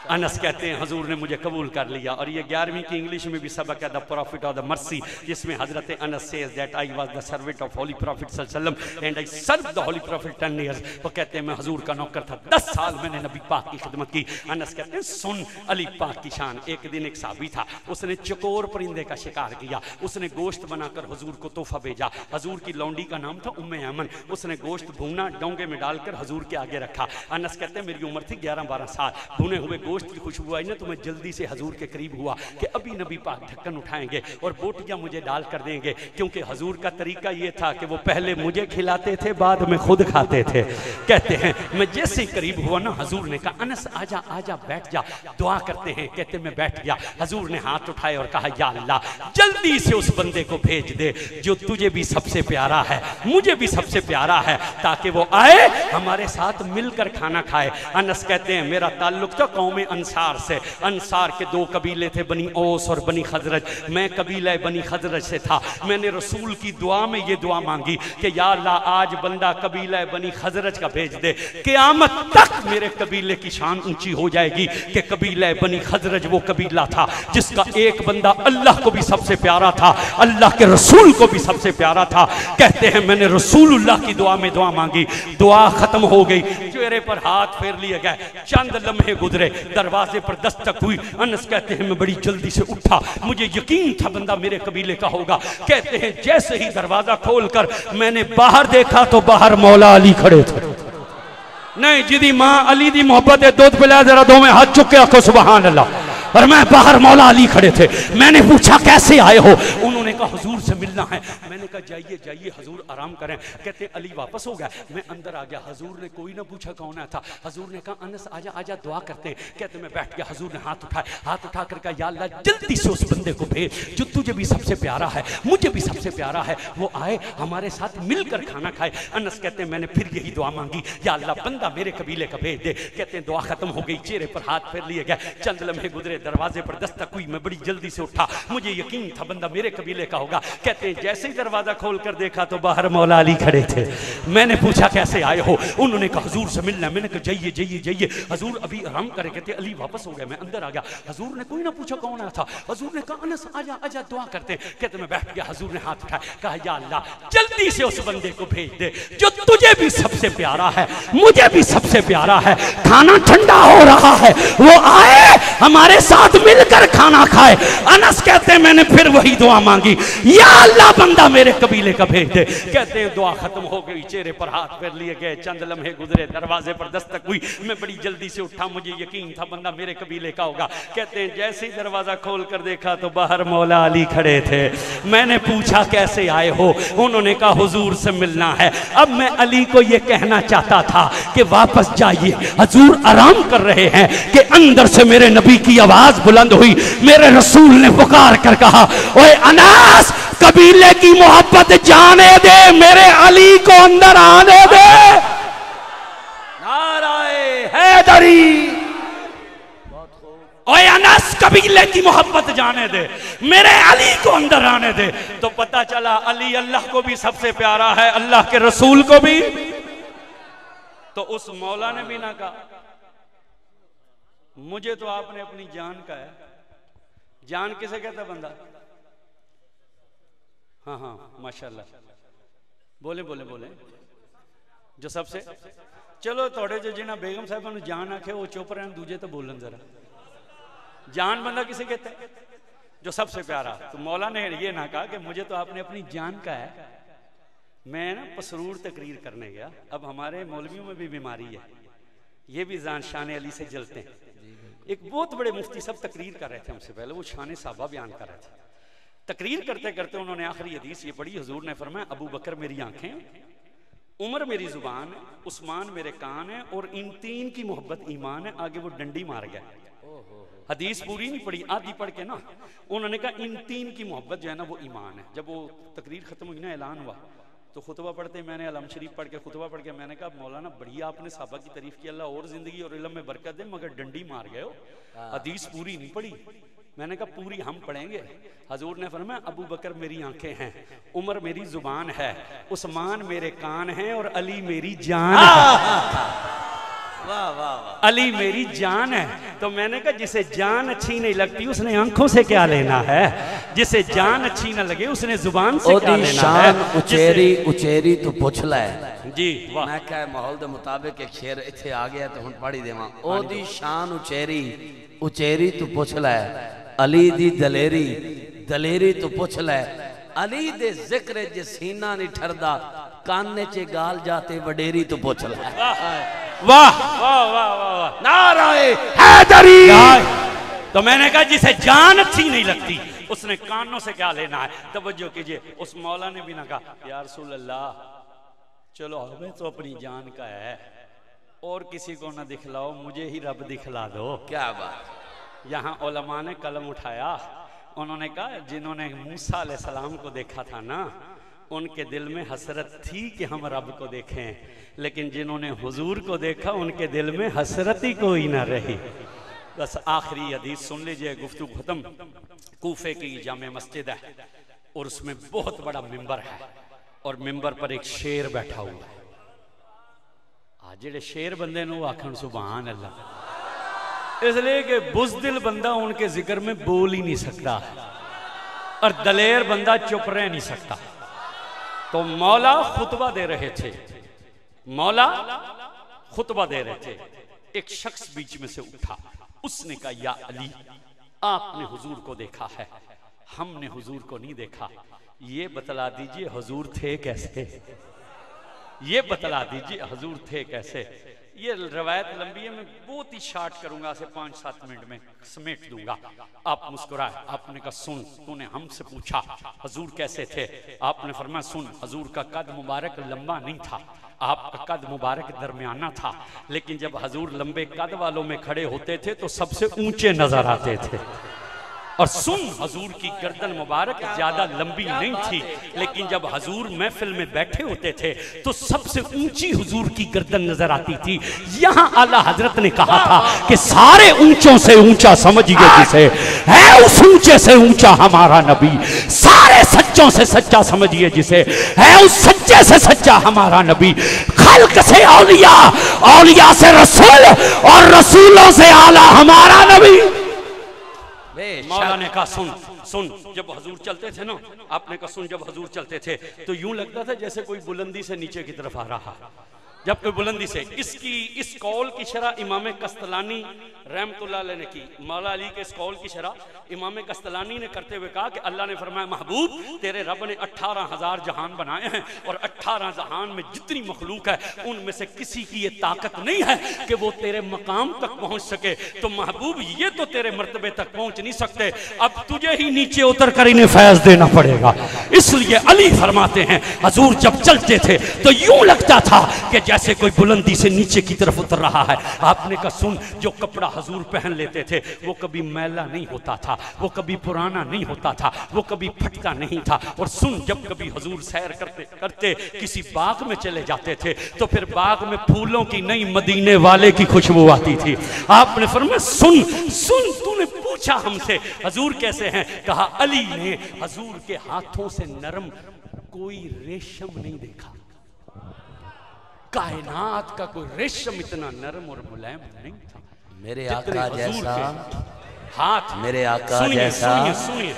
[SPEAKER 1] अनस कहते हैं हुजूर ने मुझे कबूल कर लिया। और ये 11वीं की इंग्लिश में भी सबक है, the prophet of the mercy, जिसमें हजरत Anas says that I was the servant of holy prophet सल्लल्लाहु अलैहि वसल्लम and I serve the holy prophet 10 years. वो कहते हैं मैं हुजूर का नौकर था, 10 साल मैंने नबी पाक की खिदमत की। अनस कहते हैं सुन अली पाक की शान। एक दिन एक साहबी था, उसने चकोर परिंदे का शिकार किया, उसने गोश्त बनाकर हुजूर को तोहफा भेजा। हुजूर की लौंडी का नाम था उम्मे अमन, उसने गोश्त भूना डोंगे में डालकर हुजूर के आगे रखा। अनस कहते हैं मेरी उम्र थी 11-12 साल, भुने हुए गोश्त की खुशबू आई ना तो मैं जल्दी से हजूर के करीब हुआ कि अभी नबी पाक ढक्कन उठाएंगे और बोटियां मुझे डाल कर देंगे, क्योंकि हजूर का तरीका ये था कि वो पहले मुझे खिलाते थे, बाद में खुद खाते थे। कहते हैं मैं जैसे ही करीब हुआ ना, हजूर ने कहा अनस आजा आजा बैठ जा, दुआ करते हैं। कहते मैं बैठ गया। हजूर ने हाथ उठाए और कहा या अल्लाह जल्दी से उस बंदे को भेज दे जो तुझे भी सबसे प्यारा है, मुझे भी सबसे प्यारा है, ताकि वो आए हमारे साथ मिलकर खाना खाए। अनस कहते हैं मेरा ताल्लुक था कौम अंसार से। अंसार के 2 कबीले थे, बनी ओस और बनी खजरज। मैं कबीला बनी खजरज से था। मैंने रसूल की दुआ में ये दुआ मांगी कि या अल्लाह आज बंदा कबीला बनी खजरज का भेज दे, क़यामत तक मेरे कबीले की शान ऊंची हो जाएगी कि कबीला बनी खजरज वो कबीला था जिसका एक बंदा अल्लाह को भी सबसे प्यारा था, अल्लाह के रसूल को भी सबसे प्यारा था। कहते हैं मैंने रसूलुल्लाह की दुआ में दुआ मांगी, दुआ खत्म हो गई, चेहरे पर हाथ फेर लिए गए। चंद लम्हे गुजरे, दरवाजे पर दस्तक हुई। अनस कहते हैं मैं बड़ी जल्दी से उठा, मुझे यकीन था बंदा मेरे कबीले का होगा। कहते हैं जैसे ही दरवाजा खोलकर मैंने बाहर देखा तो बाहर मौला अली खड़े थे। नहीं जिदी मां अली दी मोहब्बत है, दूध पिलाया जरा दो में हाथ चुक के आखो सुभान अल्लाह। और मैं बाहर मौला अली खड़े थे। मैंने पूछा कैसे आए हो? उन्होंने कहा हुजूर से मिलना है। मैंने कहा जाइए जाइए हुजूर आराम करें। कहते अली वापस हो गया। मैं अंदर आ गया। हुजूर ने कोई ना पूछा कौन आया था। हुजूर ने कहा अनस आजा आजा दुआ करते हैं। कहते मैं बैठ गया। हुजूर ने हाथ उठाए, हाथ उठा कर कहा या अल्लाह जल्दी से उस बंदे को भेज जो तुझे भी सबसे प्यारा है, मुझे भी सबसे प्यारा है, वो आए हमारे साथ मिलकर खाना खाए। अनस कहते हैं मैंने फिर यही दुआ मांगी, या अल्लाह बंदा मेरे कबीले का भेज दे। कहते हैं दुआ खत्म हो गई, चेहरे पर हाथ फेर लिए गए। चंद लम्हे गुजरे, दरवाजे पर दस्तक हुई, मैं बड़ी जल्दी से उठा, मुझे यकीन था बंदा मेरे कबीले का होगा। कहते हैं जैसे ही दरवाजा खोल कर देखा तो बाहर मौला अली खड़े थे। मैंने पूछा कैसे आए हो? उन्होंने कहा हुजूर से मिलना। मैंने कहा जाइए जाइए जाइए, हुजूर अभी आराम करे। कहते अली वापस हो गए। मैं अंदर आ गया। हुजूर ने कोई ना पूछा कौन आया था। हुजूर ने कहा अनस आजा आजा दुआ करते हैं। कहते मैं बैठ गया। हुजूर ने हाथ उठाया, कहा या अल्लाह जल्दी से उस बंदे को भेज दे जो तुझे भी सबसे प्यारा है, मुझे भी सबसे प्यारा है। खाना ठंडा हो रहा है, वो आए हमारे साथ मिलकर खाना खाए। अनस कहते हैं मैंने फिर वही दुआ मांगी, या अल्लाह बंदा मेरे कबीले का भेज दे। कहते हैं दुआ खत्म हो गई, चेहरे पर हाथ फेर लिए गए, चंद लम्हे गुजरे, दरवाजे पर दस्तक हुई, मैं बड़ी जल्दी से उठा, मुझे यकीन था बंदा मेरे कबीले का होगा। कहते हैं जैसे ही दरवाजा खोल कर देखा तो बाहर मौला अली खड़े थे। मैंने पूछा कैसे आए हो? उन्होंने कहा हुजूर से मिलना है। अब मैं अली को यह कहना चाहता था कि वापस जाइए, हुजूर आराम कर रहे हैं, कि अंदर से मेरे नबी की आवाज बुलंद हुई। मेरे रसूल ने पुकार कर कहा, ओए अनास कबीले की मोहब्बत जाने दे, मेरे अली को अंदर आने दे। नाराए हैदरी। ओए अनस कबीले की मोहब्बत जाने दे, मेरे अली को अंदर आने दे। तो पता चला अली अल्लाह को भी सबसे प्यारा है, अल्लाह के रसूल को भी। तो उस मौला ने भी ना कहा मुझे तो आपने अपनी जान का है। जान किसे कहता बंदा? हाँ हाँ माशाल्लाह, बोले बोले बोले जो सबसे। चलो थोड़े जो जिन्हें बेगम साहब ने जान आखे वो चुप रहे, दूजे तो बोलन जरा। जान बंदा किसे कहते हैं? जो सबसे प्यारा। तो मौला ने ये ना कहा कि मुझे तो आपने अपनी जान का है। मैं ना पसरूर तकरीर करने गया। अब हमारे मौलवियों में भी बीमारी है, ये भी जान शान अली से जलते हैं। एक बहुत बड़े मुफ्ती सब तकरीर कर रहे थे हमसे पहले, वो शान साहबा बयान कर रहे थे। तकरीर करते करते उन्होंने आखिरी हदीस ये पढ़ी, हुजूर ने फरमाया अबू बकर मेरी आंखें, उमर मेरी जुबान है, उस्मान मेरे कान है, और इन तीन की मोहब्बत ईमान है। आगे वो डंडी मार गया। हदीस पूरी नहीं पढ़ी, आधी पढ़ के ना उन्होंने कहा इन तीन की मोहब्बत जो है ना वो ईमान है। जब वो तकरीर खत्म हुई ना, ऐलान हुआ, तो खुतबा पढ़ते मैंने अलम शरीफ पढ़ के खुतबा पढ़ के मैंने कहा मौलाना बढ़िया आपने साहबा की तारीफ की, अल्लाह और जिंदगी और इल्म में बरकत दे, मगर डंडी मार गए हो, हदीस पूरी नहीं पढ़ी। मैंने कहा पूरी हम पढ़ेंगे। हजूर ने फरमाया अबू बकर मेरी आंखें हैं, उमर मेरी जुबान है, उस्मान मेरे कान हैं, और अली मेरी जान है। वाह वाह वाह। अली मेरी जान है। तो मैंने कहा जिसे जान अच्छी नहीं लगती उसने आंखों से क्या लेना है, जिसे जान अच्छी ना लगे उसने जुबान से क्या लेना है।
[SPEAKER 2] उचेरी उचेरी तो पुछ लै
[SPEAKER 1] जी। वाह।
[SPEAKER 2] मैं कह माहौल के मुताबिक एक शेर इत्थे आ गया तो हुण पढ़ी देवां। ओदी शान उचेरी उचेरी तो पुछ लै, अली दी दलेरी दलेरी तो पुछ लै, अली दे जिक्र जे सीना नहीं ठरदा, काने च गाल जाते वडेरी तो पुछ लै।
[SPEAKER 1] वाह वाह वाह वाह,
[SPEAKER 2] नाराए हैदरी।
[SPEAKER 1] तो मैंने कहा जिसे जान अच्छी नहीं लगती उसने कानों से क्या लेना है। तवज्जो कीजिए, उस मौला ने भी ना कहा या रसूल अल्लाह चलो हमें तो अपनी जान का है, और किसी को ना दिखलाओ, मुझे ही रब दिखला दो। क्या बात। यहाँ उलमा ने कलम उठाया, उन्होंने कहा जिन्होंने मूसा अलैहिस्सलाम को देखा था ना, उनके दिल में हसरत थी कि हम रब को देखें, लेकिन जिन्होंने हुजूर को देखा उनके दिल में हसरत ही कोई ना रही। बस आखिरी हदीस सुन लीजिए, गुफ्तगू खत्म। कूफे की जामे मस्जिद है और उसमें बहुत बड़ा मिंबर है, और मिंबर पर एक शेर बैठा हुआ है। आज जेड़े शेर बंदे नु आखन सुभान अल्लाह, इसलिए कि बुज़दिल बंदा उनके जिक्र में बोल ही नहीं सकता, और दलेर बंदा चुप रह नहीं सकता। तो मौला खुतबा दे रहे थे, मौला खुतबा दे रहे थे, एक शख्स बीच में से उठा, उसने कहा या अली आपने हुजूर को देखा है, हमने हुजूर को नहीं देखा, ये बतला दीजिए हुजूर थे कैसे, ये बतला दीजिए हुजूर थे कैसे। ये रवायत लंबी है, मैं बहुत ही शार्ट करूंगा, से 5-7 मिनट में समेट दूंगा। आप मुस्कुराए, आपने कहा सुन तूने हमसे पूछा हुजूर कैसे थे, आपने फरमाया सुन हुजूर का कद मुबारक लंबा नहीं था, आपका कद मुबारक दरमियाना था, लेकिन जब हुजूर लंबे कद वालों में खड़े होते थे तो सबसे ऊंचे नजर आते थे। और सुन, हजूर की गर्दन मुबारक ज्यादा लंबी नहीं थी, लेकिन जब हजूर महफिल में बैठे होते थे तो सबसे ऊंची हुजूर की गर्दन नजर आती थी। यहाँ आला हजरत ने कहा था कि सारे ऊंचों से ऊंचा समझिए जिसे, है उस ऊंचे से ऊंचा हमारा नबी। सारे सच्चों से सच्चा समझिए जिसे, है उस सच्चे से सच्चा हमारा नबी। खल्क से औलिया, औलिया से रसूल, और रसूलों से आला हमारा नबी। मौला ने कहा सुन सुन, जब हजूर चलते थे ना, आपने कहा सुन, जब हजूर चलते थे तो यूं लगता था जैसे कोई बुलंदी से नीचे की तरफ आ रहा है, जब कोई बुलंदी से। इस कौल की शरह इमाम कस्तलानी रहमतुल्लाह अलैह ने की। मौला अली के इस कौल की शरह इमाम कस्तलानी ने करते हुए कहा कि अल्लाह ने फरमाया, महबूब तेरे रब ने 18,000 जहान बनाए हैं, और 18 जहान में जितनी मखलूक है उनमें से किसी की ये ताकत नहीं है कि वो तेरे मकाम तक पहुंच सके। तो महबूब ये तो तेरे मर्तबे तक पहुंच नहीं सकते, अब तुझे ही नीचे उतर कर इन्हें फैज देना पड़ेगा। इसलिए अली फरमाते हैं हजूर जब चलते थे तो यूं लगता था कि जैसे कोई बुलंदी से नीचे की तरफ उतर रहा है। आपने कहा सुन, जो कपड़ा हजूर पहन लेते थे वो कभी मैला नहीं होता था, वो कभी पुराना नहीं होता था, वो कभी फटता नहीं था। और सुन, जब कभी हजूर सैर करते करते किसी बाग में चले जाते थे तो फिर बाग में फूलों की नई मदीने वाले की खुशबू आती थी। आपने फरमाया सुन सुन, तूने पूछा हमसे हजूर कैसे हैं, कहा अली ने हजूर के हाथों से नरम कोई रेशम नहीं देखा। कायनात का कोई रेशम इतना नरम और मुलायम नहीं था।
[SPEAKER 2] मेरे आका जैसा
[SPEAKER 1] हाथ,
[SPEAKER 2] मेरे आका जैसा।
[SPEAKER 1] सुनिए सुनिए,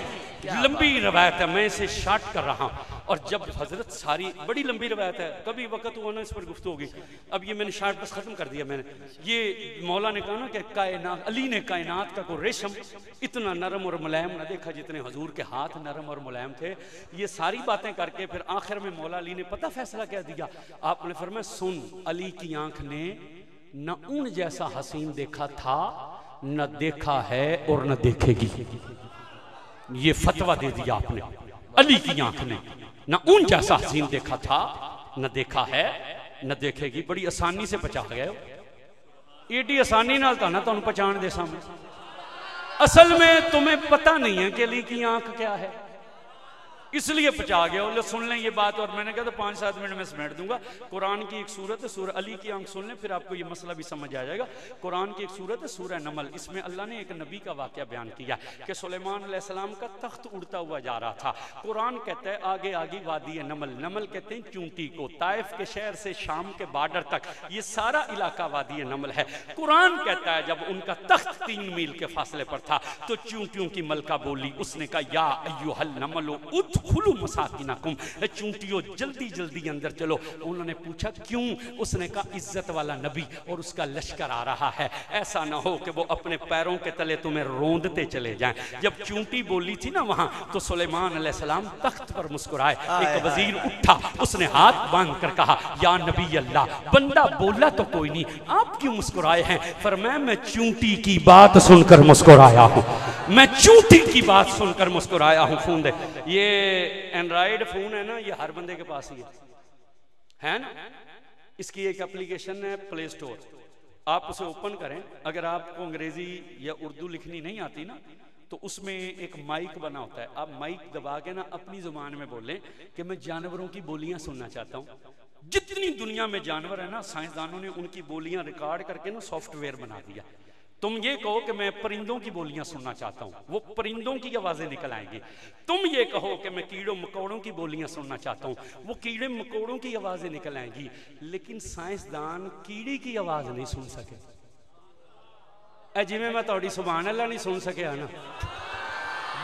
[SPEAKER 1] लंबी रवायत है, मैं इसे शार्ट कर रहा हूँ। और जब हजरत सारी, बड़ी लंबी रवायत है, कभी वक्त हुआ ना इस पर गुफ्तगू होगी, अब ये मैंने शार्ट बस खत्म कर दिया मैंने। ये मौला ने कहा ना कि कायनात, अली ने कायनात का कोई रेशम इतना नरम और मुलायम ना देखा जितने हजूर के हाथ नरम और मुलायम थे। ये सारी बातें करके फिर आखिर में मौला अली ने पता फैसला क्या दिया। आपने फरमाया सुन, अली की आंख ने न ऊन जैसा हसीन देखा था, न देखा है और न देखेगी। ये फतवा दे दिया आपने। अली की आंख ने न ऊन जैसा हसीन देखा था, न देखा है न देखेगी। बड़ी आसानी से पचा गए, एडी आसानी नाल था ना तुम पहचान दे सामने। असल में तुम्हें पता नहीं है कि अली की आंख क्या है, इसलिए पचा गया। बोले सुन लें ये बात, और मैंने कहा तो 5-7 मिनट में समेट दूंगा। कुरान की एक सूरत है, सूरह अली की आंख सुन लें, फिर आपको ये मसला भी समझ आ जाएगा। कुरान की एक सूरत है सूरह नमल, इसमें अल्लाह ने एक नबी का वाकया बयान किया कि सुलेमान अलैहिस्सलाम का तख्त उड़ता हुआ जा रहा था। कुरान कहता है आगे आगे वादी नमल, नमल कहते हैं चूंटी को, ताइफ के शहर से शाम के बॉर्डर तक ये सारा इलाका वादी नमल है। कुरान कहता है जब उनका तख्त 3 मील के फासले पर था तो चूंटियों की मलका बोली, उसने कहा या अय्युहल नमलो खुलू मसाकिनकुम, चूंटियों जल्दी जल्दी अंदर चलो। उन्होंने पूछा क्यों? उसने कहा इज्जत वाला नबी और उसका लश्कर आ रहा है, ऐसा ना हो कि वो अपने पैरों के तले तुम्हें रोंदते चले जाएं। जब चूंटी बोली थी ना वहां, तो सुलेमान अलैहिस्सलाम तख्त पर मुस्कुराए। एक वजीर उठा, उसने हाथ बांध कर कहा या नबी अल्लाह। बंदा बोला तो कोई नहीं, आप क्यों मुस्कुराए हैं? फरमाया मैं चूंटी की बात सुनकर मुस्कुराया हूं, मैं चूंटी की बात सुनकर मुस्कुराया हूं। फोन दे, ये एंड्रॉइड फोन है ना, ये हर बंदे के पास ही है ना। इसकी एक एप्लीकेशन है प्ले स्टोर, आप उसे ओपन करें। अगर आपको अंग्रेजी या उर्दू लिखनी नहीं आती ना, तो उसमें एक माइक बना होता है, आप माइक दबा के ना अपनी जुबान में बोलें कि मैं जानवरों की बोलियां सुनना चाहता हूं। जितनी दुनिया में जानवर है ना, साइंसदानों ने उनकी बोलियां रिकॉर्ड करके ना सॉफ्टवेयर बना दिया। तुम ये कहो कि मैं परिंदों की बोलियां सुनना चाहता हूं, वो परिंदों की आवाजें निकल आएंगी। तुम ये कहो कि मैं कीड़ों मकोड़ों की बोलियां सुनना चाहता हूं, वो कीड़े मकोड़ों की आवाजें निकल आएंगी। लेकिन साइंसदान कीड़ी की आवाज नहीं सुन सके। जिवें मैं तोड़ी सुभान अल्लाह नहीं सुन सके ना,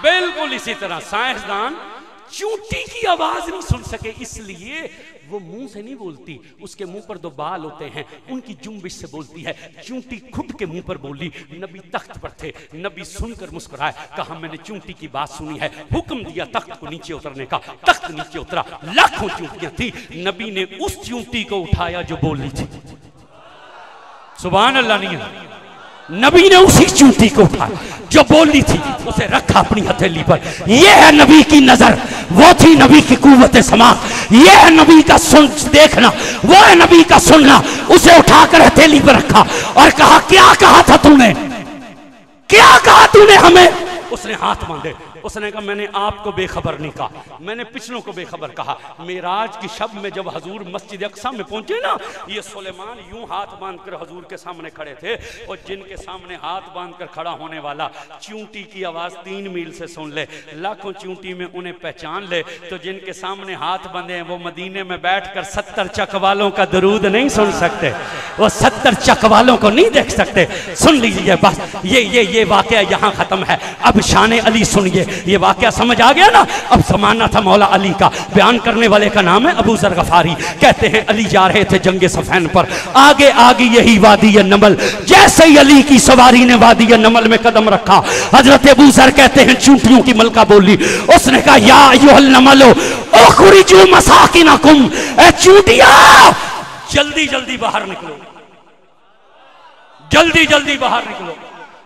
[SPEAKER 1] बिल्कुल इसी तरह साइंसदान चूंटी की आवाज नहीं सुन सके। इसलिए वो मुंह से नहीं बोलती, उसके मुंह पर 2 बाल होते हैं, उनकी जुम्बिश से बोलती है। चूंटी खुद के मुंह पर बोली। नबी तख्त पर थे, नबी सुनकर मुस्कुराए, कहा मैंने चूंटी की बात सुनी है। हुक्म दिया तख्त को नीचे उतरने का, तख्त नीचे उतरा। लाखों चूंटियां थी, नबी ने उस चूंटी को उठाया जो बोली थी। सुभान अल्लाह नहीं है, नबी ने उसी चूंटी को उठाया जो बोली थी, उसे रखा अपनी हथेली पर। यह है नबी की नजर, वो थी नबी की कुव्वत समा। यह है नबी का सुन देखना, वो है नबी का सुनना। उसे उठाकर हथेली पर रखा और कहा क्या कहा था तूने, क्या कहा तूने हमें? उसने हाथ बांधे। उसने कहा मैंने आपको बेखबर नहीं कहा, मैंने पिछलों को बेखबर कहा। मेराज की शब में जब हजूर मस्जिद अक्सा में पहुंचे ना, ये सुलेमान यूं हाथ बांधकर हजूर के सामने खड़े थे, और जिनके सामने हाथ बांधकर खड़ा होने वाला चींटी की आवाज 3 मील से सुन ले, लाखों चींटी में उन्हें पहचान ले, तो जिनके सामने हाथ बंधे हैं वो मदीने में बैठकर 70 चक वालों का दरूद नहीं सुन सकते, वो 70 चक वालों को नहीं देख सकते। सुन लीजिए बस, ये वाकया यहाँ खत्म है। अब शान अली सुनिए, ये वाकया समझ आ गया ना। अब जमाना था मौला अली का। बयान करने वाले का नाम है अबू जर गफारी। कहते हैं अली जा रहे थे जंगे सफैन पर, आगे आगे यही वादी नमल, जैसे ही अली की सवारी ने वादी नमल में कदम रखा, हजरत अबू जर कहते हैं चूंटियों की मलका बोली। उसने कहा या अय्युहल नमलो उखरिजू मसाकिनकुम, ए चूंटिया जल्दी जल्दी बाहर निकलो, जल्दी जल्दी बाहर निकलो।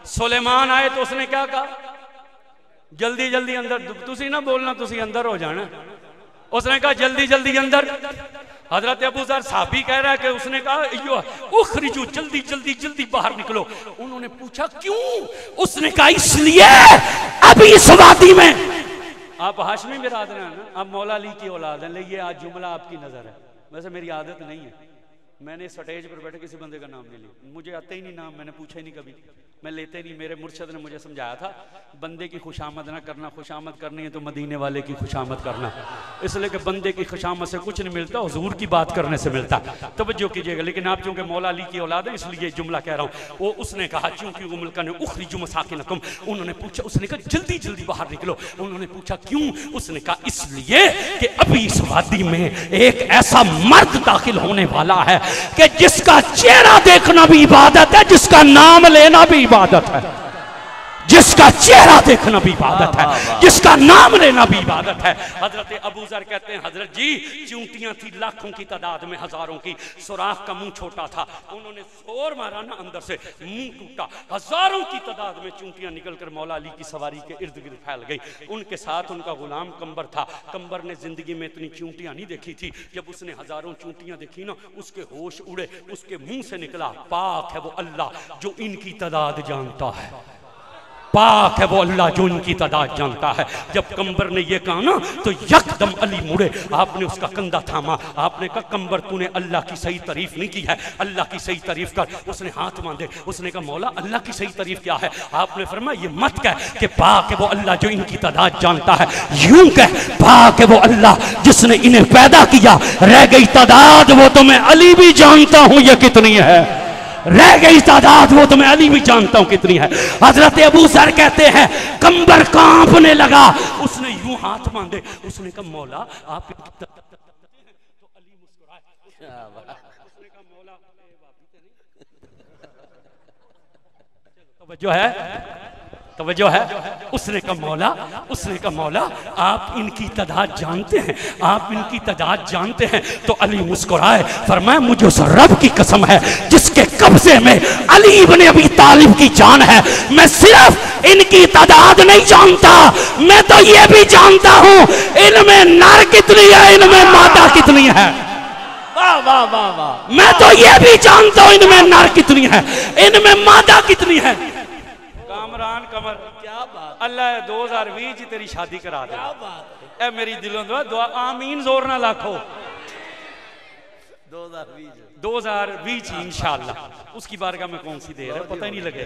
[SPEAKER 1] सुलेमान आए तो उसने क्या कहा, जल्दी जल्दी अंदर, तुसी ना बोलना, तुसी अंदर हो जाना। उसने कहा जल्दी जल्दी अंदर। हजरत अबू जर साहबी कह रहा है कि उसने कहा उखरिजू, जल्दी जल्दी जल्दी बाहर निकलो। उन्होंने पूछा क्यों? उसने कहा इसलिए अभी इस वादी में, आप हाशमी बिरादर हैं ना, आप मौला अली की औलाद हैं, ये आज जुमला आपकी नजर है। वैसे मेरी आदत नहीं है, मैंने स्टेज पर बैठे किसी बंदे का नाम नहीं लिया, मुझे आता ही नहीं नाम, मैंने पूछा ही नहीं कभी, मैं लेते नहीं। मेरे मुर्शद ने मुझे समझाया था बंदे की खुशामद ना करना, खुशामद करनी है तो मदीने वाले की खुशामद करना, इसलिए कि बंदे की खुशामद से कुछ नहीं मिलता, हुजूर की बात करने से मिलता। तवज्जो कीजिएगा। लेकिन आप चूंकि मौला अली की औलाद है इसलिए जुमला कह रहा हूँ। वो उसने कहा चूंकि उमुलका ने उखरिजू मसाकिनकुम, उन्होंने पूछा, उसने कहा जल्दी जल्दी बाहर निकलो। उन्होंने पूछा क्यों? उसने कहा इसलिए कि अभी इस वादी में एक ऐसा मर्द दाखिल होने वाला है कि जिसका चेहरा देखना भी इबादत है, जिसका नाम लेना भी इबादत है, जिसका चेहरा देखना भी इबादत है, जिसका नाम लेना भी इबादत है। हजरत अबू जर कहते हैं हजरत जी चूंटियां थी लाखों की तादाद में, हजारों की, सुराख का मुंह छोटा था, उन्होंने जोर मारा ना, अंदर से मुंह टूटा, हजारों की तादाद में चूंटियां निकलकर मौला अली की सवारी के इर्द गिर्द फैल गई। उनके साथ उनका गुलाम कंबर था। कंबर ने जिंदगी में इतनी चूंटियां नहीं देखी थी। जब उसने हजारों चूंटियां देखी ना, उसके होश उड़े, उसके मुंह से निकला पाक है वो अल्लाह जो इनकी तादाद जानता है, पाक है वो अल्लाह जो इनकी तादाद जानता है। जब कंबर ने ये कहा ना तो यकदम अली मुड़े, आपने उसका कंधा थामा, आपने कहा कंबर तूने अल्लाह की सही तारीफ नहीं की है, अल्लाह की सही तारीफ कर। उसने हाथ बांधे, उसने कहा मौला अल्लाह की सही तारीफ क्या है? आपने फरमाया ये मत कह कि पाक है वो अल्लाह जो इनकी तादाद जानता है, यूं कह पाक है वो अल्लाह जिसने इन्हें पैदा किया, रह गई तादाद वो तो मैं अली भी जानता हूं ये कितनी है, रह गई तादाद वो तो मैं अली भी जानता हूं कितनी है। हजरत अबू जर कहते हैं कंबर कांपने लगा, उसने यूं हाथ बांधे, उसने कहा मौला आप, तो अली मुस्कुराए, उसने कहा मौला तवज्जो है, तवज्जो है। उसने कहा मौला आप इनकी तादाद जानते हैं, आप इनकी तादाद जानते हैं। तो अली मुस्कुराए, फरमाया मुझे उस रब की कसम है जिसके कब्जे में अली इब्ने अबी तालिब की जान है, मैं सिर्फ इनकी तादाद नहीं जानता, मैं तो ये भी जानता हूं इनमें नर कितनी है, इनमें मादा कितनी है। वाह वाह वाह वाह। मैं तो ये भी जानता हूं इनमें नर कितनी है, इनमें मादा कितनी है। कामरान कमर क्या बात, अल्लाह 2020 तेरी शादी करा दे, क्या बात है, मेरी दिलों दुआ, आमीन जोर ना लाखो। 2020 इंशाअल्लाह उसकी बारगाह में कौन सी देर है पता ही नहीं लगे।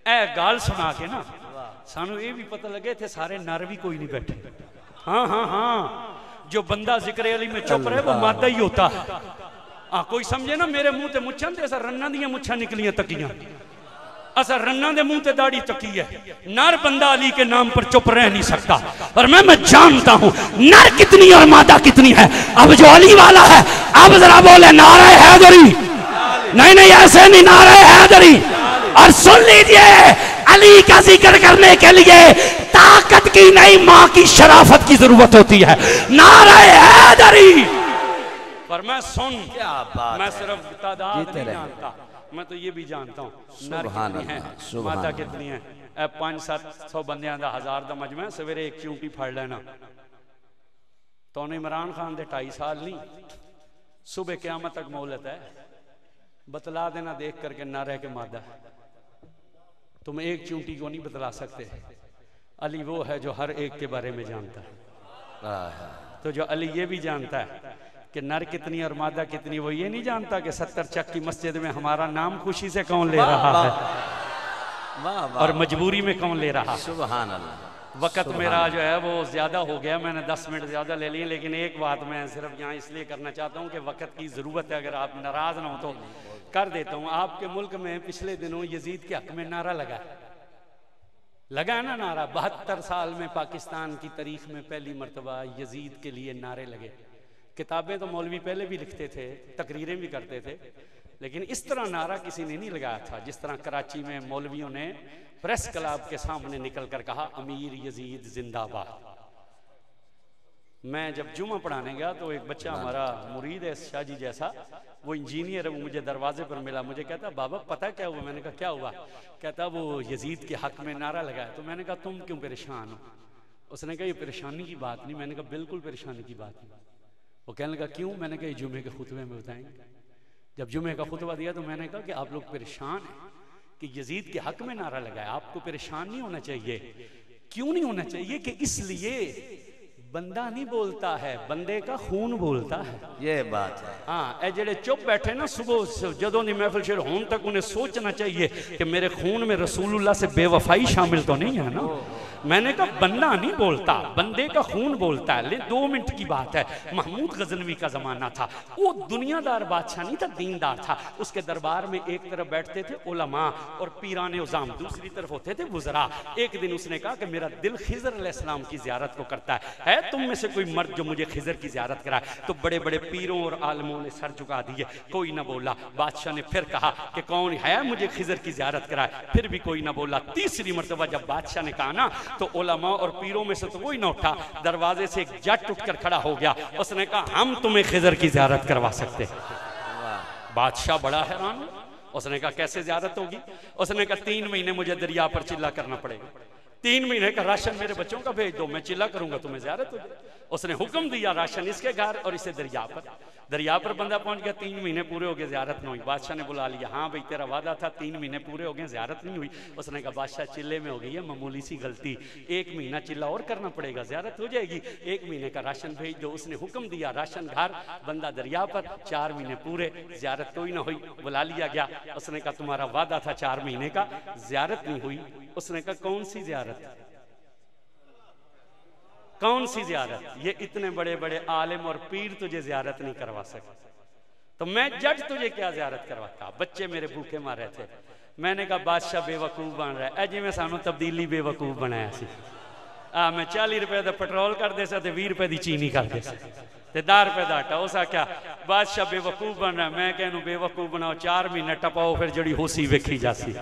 [SPEAKER 1] ए गाल सुना के ना सानू ये भी पता लगे थे सारे नर भी कोई नहीं बैठे। हाँ हाँ हाँ, जो बंदा जिक्र अली में चुप रहे वो मादा ही होता है। हाँ कोई समझे ना, मेरे मुंह ते मुच्छां ते ऐसा रन्ना दियां मुच्छां निकलियां तकियां, असा रन्ना दे मुंह ते दाढ़ी तकी है। नर बंदा अली के नाम पर चुप रह नहीं सकता, और मैं जानता हूं नर कितनी और मादा कितनी है। अब जो अली वाला है अब जरा बोले नारे हैदरी, नहीं नहीं ऐसे नहीं, नारे हैदरी। और सुन लीजिए अली का जिक्र करने के लिए ताकत की नहीं मां की शराफत की जरूरत होती है। नारे हैदरी। पर मैं सुन, क्या बात, मैं सिर्फ तादाद नहीं जानता, मैं तो ये भी जानता हूँ नर कितनी है, मादा कितनी है। 500-700 बंदियां दा 1000 दा मजमा, सवेरे एक चूंटी फड़ लेना तो इमरान खान दे 2.5 साल नहीं, सुबह क़यामत तक मोहलत है, बतला देना देख करके नर है के मादा। तुम एक चूंटी को नहीं बतला सकते, अली वो है जो हर एक के बारे में जानता है। तो जो अली ये भी जानता है कि नर कितनी और मादा कितनी, वो ये नहीं जानता कि 70 चक की मस्जिद में हमारा नाम खुशी से कौन ले रहा है और मजबूरी में कौन ले रहा है।
[SPEAKER 2] सुभान अल्लाह।
[SPEAKER 1] वक़्त मेरा जो है वो ज़्यादा हो गया, मैंने 10 मिनट ज़्यादा ले लिए, लेकिन एक बात मैं सिर्फ यहाँ इसलिए करना चाहता हूँ कि वक़्त की ज़रूरत है, अगर आप नाराज़ ना हो तो कर देता हूँ। आपके मुल्क में पिछले दिनों यजीद के हक़ में नारा लगा ना नारा। 72 साल में पाकिस्तान की तारीख में पहली मरतबा यजीद के लिए नारे लगे। किताबें तो मौलवी पहले भी लिखते थे, तकरीरें भी करते थे, लेकिन इस तरह नारा किसी ने नहीं लगाया था जिस तरह कराची में मौलवियों ने प्रेस क्लब के सामने निकल कर कहा, अमीर यजीद जिंदाबाद। मैं जब जुमा पढ़ाने गया तो एक बच्चा हमारा मुरीद है शाहजी जैसा, वो इंजीनियर है, वो मुझे दरवाजे पर मिला, मुझे कहता बाबा पता क्या हुआ? मैंने कहा क्या हुआ? कहता वो यजीद के हक में नारा लगाया। तो मैंने कहा तुम क्यों परेशान हो? उसने कहा ये परेशानी की बात नहीं। मैंने कहा बिल्कुल परेशानी की बात नहीं। वो कहने लगा क्यों? मैंने कहा जुमे के खुतबे में बताएंगे। जब जुमे का खुतबा दिया तो मैंने कहा कि आप लोग परेशान हैं कि यजीद के हक में नारा लगाया, आपको परेशान नहीं होना चाहिए। क्यों नहीं होना चाहिए? कि इसलिए बंदा नहीं बोलता है, बंदे का खून बोलता है। ये बात है। हाँ, ए जेड़े चुप बैठे ना सुबह जदों दी महफिल शुरू होने तक उन्हें सोचना चाहिए कि मेरे खून में रसूलुल्लाह से बेवफाई शामिल तो नहीं है ना। मैंने कहा बंदा नहीं बोलता, बंदे का खून बोलता है। ले 2 मिनट की बात है, महमूद गजनवी का जमाना था, वो दुनियादार बादशाह नहीं था, दीनदार था। उसके दरबार में एक तरफ बैठते थे उलमा और पीराने उज़ाम, दूसरी तरफ होते थे वुज़रा। एक दिन उसने कहा कि मेरा दिल खिज़र अलैहिस्सलाम की ज़ियारत को करता है तुम में से कोई मर्द जो मुझे खिज़र की ज़ियारत कराए? तो बड़े बड़े पीरों और आलमों ने सर झुका दिए, कोई ना बोला। बादशाह ने फिर कहा कि कौन है मुझे खिज़र की ज़ियारत कराए? फिर भी कोई ना बोला। तीसरी मरतबा जब बादशाह ने कहा ना तो उलमा और पीरों में से तो कोई ना उठा। दरवाजे से एक जट उठकर खड़ा हो गया, उसने कहा हम तुम्हें खिज़र की ज़ियारत करवा सकते हैं। बादशाह बड़ा हैरान, उसने कहा कैसे ज़ियारत होगी? उसने कहा 3 महीने मुझे दरिया पर चिल्ला करना पड़ेगा, 3 महीने का राशन मेरे बच्चों का भेज दो, मैं चिल्ला करूंगा तुम्हें ज़ियारत हो जाए। उसने हुक्म दिया राशन इसके घर और इसे दरिया पर बंदा पहुंच गया। 3 महीने पूरे हो गए, ज़ियारत नहीं हुई। बादशाह ने बुला लिया, हाँ भाई तेरा वादा था, 3 महीने पूरे हो गए, ज़ियारत नहीं हुई। उसने कहा बादशाह चिल्ले में हो गई है मामूली सी गलती, 1 महीना चिल्ला और करना पड़ेगा, ज़ियारत हो जाएगी, 1 महीने का राशन भेज दो। उसने हुक्म दिया, राशन घर, बंदा दरिया पर, 4 महीने पूरे, ज़ियारत कोई ना हुई। बुला लिया गया, उसने कहा तुम्हारा वादा था 4 महीने का, ज़ियारत नहीं हुई। उसने कहा कौन सी ज़ियारत, कौन सी ज़ियारत? ये इतने बड़े बड़े आलिम और पीर तुझे ज़ियारत नहीं करवा सके, तो मैं जज तुझे क्या ज़ियारत करवाता? बच्चे मेरे भूखे मार रहे थे। मैंने कहा बादशाह बेवकूफ़ बन रहा है, जिमें सानू तब्दीली बेवकूफ़ बनाया सी। मैं 40 रुपए का पेट्रोल कर दे सा, 20 रुपए की चीनी कर दे सा, 10 रुपए का आटा। उस आख्या बादशाह बेवकूफ़ बन रहा है। मैं कहूँ बेवकूफ़ बनाओ, 4 महीने टपाओ, फिर जड़ी होसी वेखी जासी।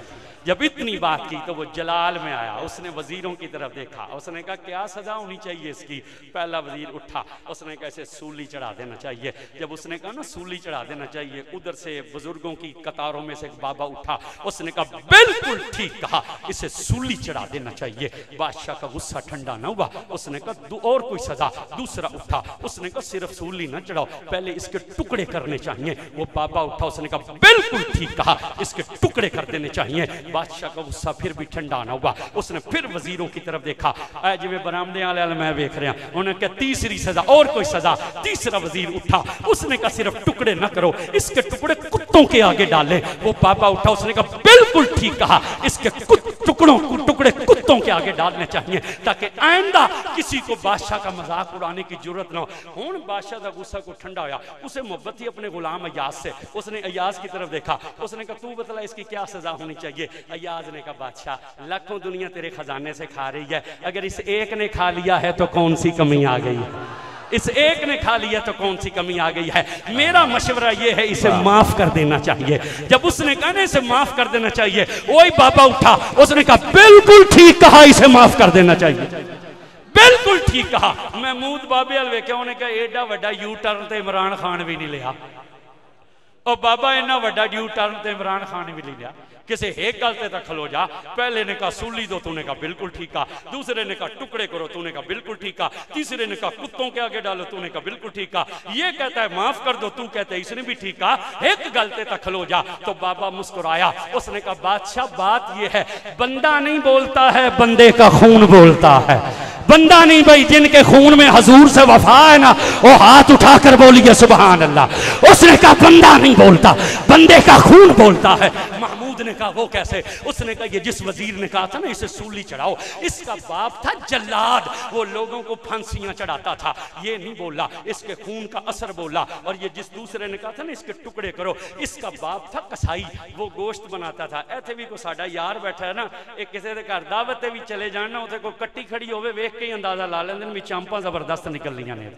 [SPEAKER 1] जब इतनी बात की तो वो जलाल में आया, उसने वजीरों की तरफ देखा, उसने कहा क्या सजा होनी चाहिए इसकी? पहला वजीर उठा, उसने कहा इसे सूली चढ़ा देना चाहिए। जब उसने कहा ना सूली चढ़ा देना चाहिए, उधर से बुजुर्गों की कतारों में से एक बाबा उठा, उसने कहा बिल्कुल ठीक कहा, इसे सूली चढ़ा देना चाहिए। बादशाह का गुस्सा ठंडा ना हुआ, उसने कहा और कोई सजा? दूसरा उठा, उसने कहा सिर्फ सूली ना चढ़ाओ, पहले इसके टुकड़े करने चाहिए। वो बाबा उठा, उसने कहा बिल्कुल ठीक कहा, इसके टुकड़े कर देने चाहिए। बादशाह का गुस्सा फिर भी ठंडा ना हुआ, उसने फिर वजीरों की तरफ देखा, जिवें बरामदे वाले मैं देख रहा, उन्होंने कहा तीसरी सजा, और कोई सजा? तीसरा वजीर उठा, उसने कहा सिर्फ टुकड़े ना करो, इसके टुकड़े कुत्तों के आगे डालें। वो बाबा उठा, उसने कहा बिल्कुल ठीक कहा, इसके टुकड़े कुत्तों के आगे डालने चाहिए ताकि आइंदा किसी को बादशाह का मजाक उड़ाने की जरूरत ना हो। हुण बादशाह का गुस्सा को ठंडा होया, उसे मोहब्बत थी अपने गुलाम अय्याज से। उसने अय्याज की तरफ देखा, उसने कहा तू बतला इसकी क्या सजा होनी चाहिए? अय्याज ने कहा बादशाह लाखों दुनिया तेरे खजाने से खा रही है, अगर इस एक ने खा लिया है तो कौन सी कमी आ गई है? इस एक ने खा लिया तो कौन सी कमी आ गई है? मेरा मशवरा ये है इसे माफ कर देना चाहिए। जब उसने कहा ना इसे माफ कर देना चाहिए, वही बाबा उठा, उसने कहा बिल्कुल ठीक कहा, इसे माफ कर देना चाहिए, बिल्कुल ठीक कहा। महमूद बाबे हल वेख्या, उन्हें कहा एडा वड्डा यू टर्न तो इमरान खान भी नहीं लिया। और बाबा इन्ना वड्डा यू टर्न तो इमरान खान भी नहीं लिया। किसी एक गलते तक खलो जा। पहले ने कहा सूली दो, तूने कहा बिल्कुल ठीक कहा। दूसरे ने कहा टुकड़े करो, तूने कहा बिल्कुल ठीक कहा। तीसरे ने कहा कुत्तों के आगे डालो, तूने कहा बिल्कुल ठीक कहा। ये कहता है माफ कर दो, तू कहते इसने भी ठीक कहा। एक गलते तक खलो जा। तो बाबा मुस्कुराया, उसने कहा बादशाह बात ये है, बंदा नहीं बोलता है, बंदे का खून बोलता है। बंदा नहीं भाई, जिनके खून में हजूर से वफा है ना, वो हाथ उठाकर बोलिए सुभान अल्लाह। उसने कहा बंदा नहीं बोलता, बंदे का खून बोलता है। महमूद ने कहा वो कैसे? उसने कहा ये जिस वजीर ने कहा था ना इसे सूली चढ़ाओ, इसका बाप था जल्लाद, वो लोगों को फांसियां चढ़ाता था। ये नहीं बोला, इसके खून का असर बोला। और ये जिस दूसरे ने कहा था ना इसके टुकड़े करो, इसका बाप था कसाई, वो गोश्त बनाता था। ऐसे भी को साडा यार बैठा है ना, एक किसी के घर दावते भी चले जाना, उसे कोई कट्टी खड़ी होवे वेख के अंदाजा ला लेंगे भी चांपा जबरदस्त निकलनियां ने।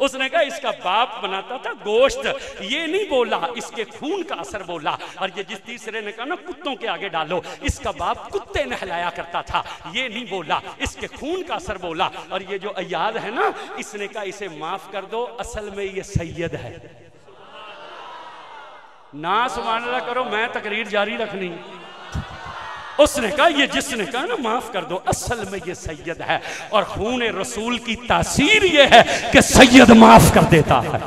[SPEAKER 1] उसने कहा इसका बाप बनाता था गोश्त, ये नहीं बोला, इसके खून का असर बोला। और ये जिस तीसरे ने कहा ना कुत्तों के आगे डालो, इसका बाप कुत्ते नहलाया करता था, ये नहीं बोला, इसके खून का असर बोला। और ये जो अय्याद है ना, इसने कहा इसे माफ कर दो, असल में ये सैयद है। ना सुभान अल्लाह करो, मैं तकरीर जारी रखनी। उसने कहा ये जिसने कहा ना माफ कर दो, असल में ये सैयद है। और खून रसूल की तासीर ये है कि सैयद माफ कर देता है,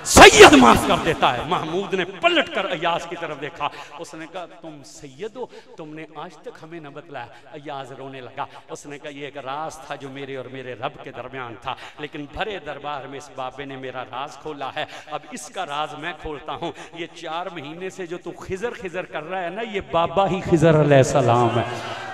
[SPEAKER 1] सैयद माफ कर देता है। महमूद ने पलट कर अय्याज की तरफ देखा, उसने कहा तुम सैयद हो, तुमने आज तक हमें न बतलाया। अय्याज रोने लगा। उसने कहा ये एक राज था जो मेरे और मेरे रब के दरमियान था, लेकिन भरे दरबार में इस बाबे ने मेरा राज खोला है, अब इसका राज मैं खोलता हूँ। ये 4 महीने से जो तू खिजर खिजर कर रहा है ना, ये बाबा ही खिजर अलैहिस्सलाम है,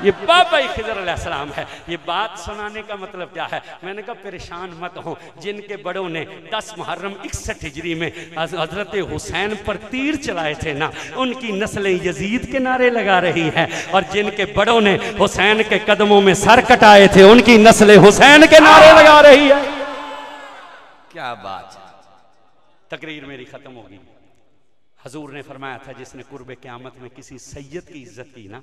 [SPEAKER 1] ये बाबा ही खिजर अलैहिस्सलाम है। ये बात सुनाने का मतलब क्या है? मैंने कहा परेशान मत हो, जिनके बड़ों ने 10 मुहर्रम 61 में हजरत हुसैन पर तीर चलाए थे ना, उनकी नस्लें यजीद के नारे लगा रही है। और जिनके बड़ों ने हुसैन के कदमों में सर कटाए थे, उनकी नस्लें हुसैन के नारे लगा रही है।
[SPEAKER 2] क्या बात है।
[SPEAKER 1] तकरीर मेरी खत्म होगी। हजूर ने फरमाया था जिसने कुर्बे क़यामत में किसी सैयद की इज्जत की ना,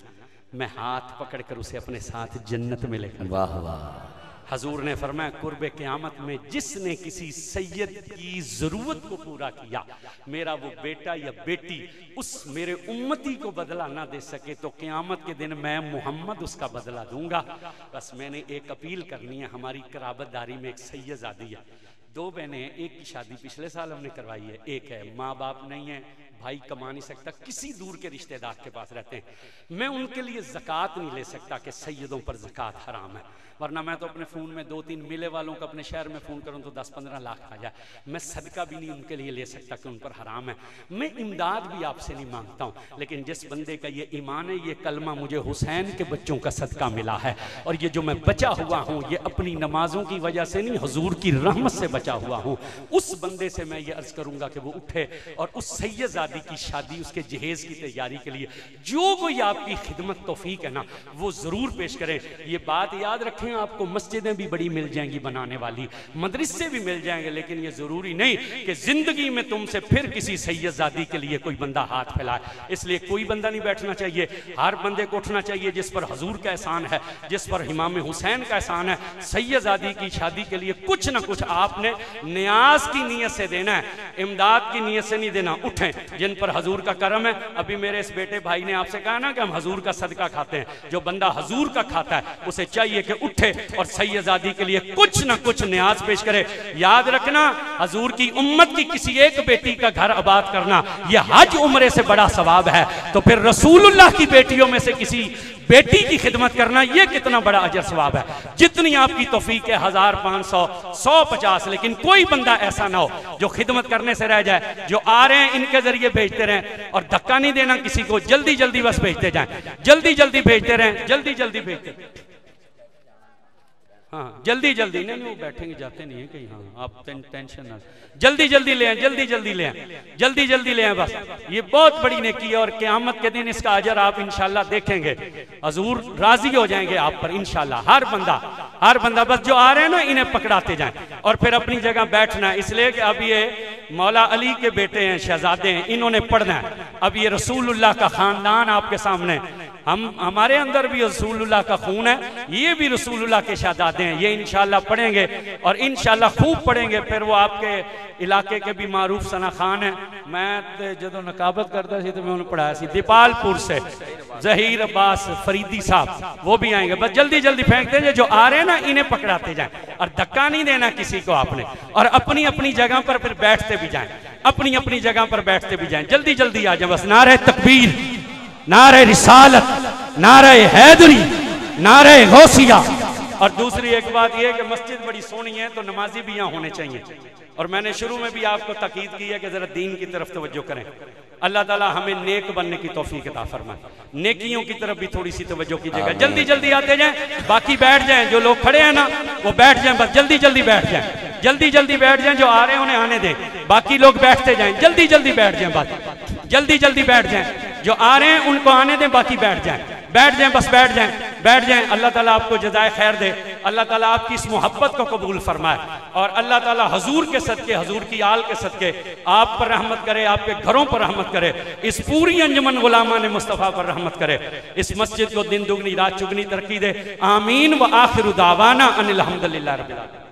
[SPEAKER 1] मैं हाथ पकड़कर उसे अपने साथ जन्नत में लेकर।
[SPEAKER 2] वाह वाह।
[SPEAKER 1] हजूर ने फरमाया कुर्बे क़यामत में जिसने किसी सैयद की ज़रूरत को पूरा किया, मेरा वो बेटा या बेटी उस मेरे उम्मती को बदला ना दे सके, तो क़यामत के दिन मैं मोहम्मद उसका बदला दूंगा। बस मैंने एक अपील करनी है, हमारी कराबतदारी में एक सैयदजादी है, 2 बहनें हैं, एक की शादी पिछले साल हमने करवाई है, एक है माँ बाप नहीं है, भाई कमा नहीं सकता, किसी दूर के रिश्तेदार के पास रहते हैं। मैं उनके लिए ज़कात नहीं ले सकता कि सैयदों पर ज़कात हराम है, वरना मैं तो अपने फ़ोन में 2-3 मिले वालों को अपने शहर में फ़ोन करूं तो 10-15 लाख आ जाए। मैं सदका भी नहीं उनके लिए ले सकता कि उन पर हराम है। मैं इमदाद भी आपसे नहीं मांगता हूं, लेकिन जिस बंदे का ये ईमान है, ये कलमा मुझे हुसैन के बच्चों का सदका मिला है, और ये जो मैं बचा हुआ हूँ ये अपनी नमाजों की वजह से नहीं, हुजूर की रहमत से बचा हुआ हूँ। उस बंदे से मैं ये अर्ज़ करूँगा कि वो उठे और उस सैयदजादी की शादी, उसके जहेज की तैयारी के लिए जो कोई आपकी खिदमत तौफीक है ना, वो ज़रूर पेश करें। ये बात याद रखें, आपको मस्जिदें भी बड़ी मिल जाएंगी बनाने वाली, मदरसे भी मिल जाएंगे, लेकिन ये जरूरी नहीं कि जिंदगी में तुमसे फिर किसी सैयदजादी के लिए कोई बंदा हाथ फैलाए। इसलिए कोई बंदा नहीं बैठना चाहिए, हर बंदे को उठना चाहिए जिस पर हजूर का एहसान है, जिस पर इमाम हुसैन का एहसान है। सैयदजादी की शादी के लिए कुछ ना कुछ आपने न्याज की नीयत से देना है, इमदाद की नीयत से नहीं देना। उठें जिन पर हजूर का करम है। अभी मेरे इस बेटे भाई ने आपसे कहा ना कि हम हजूर का सदका खाते हैं, जो बंदा हजूर का खाता है उसे चाहिए कि उठे और सैयदजादी के लिए कुछ ना कुछ न्याज पेश करे। याद रखना, हजूर की उम्मत की किसी एक बेटी का घर आबाद करना यह हज उम्रे से बड़ा सवाब है, तो फिर रसूलुल्लाह की बेटियों में से किसी बेटी की खिदमत करना यह कितना बड़ा अजर सवाब है। जितनी आपकी तौफीक है, 1000, 500, 150, लेकिन कोई बंदा ऐसा ना हो जो खिदमत करने से रह जाए। जो आ रहे हैं इनके जरिए भेजते रहें, और धक्का नहीं देना किसी को, जल्दी जल्दी बस भेजते जाएं, जल्दी जल्दी भेजते रहें, जल्दी जल्दी भेजते। हाँ जल्दी जल्दी, नहीं वो बैठेंगे जाते नहीं है कहीं। हाँ आप टेंशन ना, जल्दी जल्दी ले आए, जल्दी जल्दी ले आए, जल्दी जल्दी ले आए। बस ये बहुत बड़ी नेकी है, और क़यामत के दिन इसका अजर आप इंशाल्लाह देखेंगे, हजूर राजी हो जाएंगे आप पर इंशाल्लाह। हर बंदा बस जो आ रहे हैं ना इन्हें पकड़ाते जाएं, और फिर अपनी जगह बैठना है। इसलिए कि अब ये मौला अली के बेटे हैं, शहजादे हैं, इन्होंने पढ़ना है। अब ये रसूलुल्लाह का खानदान आपके सामने, हमारे अंदर भी रसूलुल्लाह का खून है, ये भी रसूलुल्लाह के शहजादे हैं। ये इंशाल्लाह पढ़ेंगे और इंशाल्लाह खूब पढ़ेंगे। फिर वो आपके इलाके के भी मारूफ सना खान है, मैं जो नकाबत करता सी तो मैं उन्हें पढ़ाया सी दीपालपुर से, जहीर अब्बास फरीदी साहब, वो भी आएंगे। बस जल्दी जल्दी फेंकते हैं, जो आ रहे हैं ना इन्हें पकड़ाते जाएं और धक्का नहीं देना किसी को आपने, और अपनी अपनी जगह पर फिर बैठते भी जाएं, अपनी अपनी जगह पर बैठते भी जाएं। जल्दी जल्दी आ जाए। बस नारे तकबीर, नारे रिसालत, नारे हैदरी, नारे गौसिया। और दूसरी एक बात यह कि मस्जिद बड़ी सोहनी है तो नमाजी भी यहाँ होने चाहिए। और मैंने शुरू में भी आपको ताकीद की है कि जरा दीन की तरफ तवज्जो करें। अल्लाह ताला हमें नेक बनने की तौफीक अता फरमाए। नेकियों की तरफ भी थोड़ी सी तवज्जो कीजिएगा। जल्दी जल्दी आते जाएं, बाकी बैठ जाएं। जो लोग खड़े हैं ना वो बैठ जाएं, बस जल्दी जल्दी बैठ जाएं, जल्दी जल्दी बैठ जाएं। जो आ रहे हैं उन्हें आने दें, बाकी लोग बैठते जाएं, जल्दी जल्दी बैठ जाएं, बस जल्दी जल्दी बैठ जाएं। जो आ रहे हैं उनको आने दें, बाकी बैठ जाएं, बैठ जाएं, बस बैठ जाएं, बैठ जाएं। अल्लाह ताला आपको जज़ाए खैर दे, अल्लाह ताला आपकी इस मोहब्बत को कबूल फरमाए और अल्लाह ताला हजूर के सदके, हजूर की आल के सदके आप पर रहमत करे, आपके घरों पर रहमत करे, इस पूरी अंजुमन गुलामा ने मुस्तफ़ा पर रहमत करे, इस मस्जिद को दिन दुगनी रात चुगनी तरक्की दे। आमीन व आखिर दावाना अनिल हम्दुलिल्लाह रब्बिल आलमीन।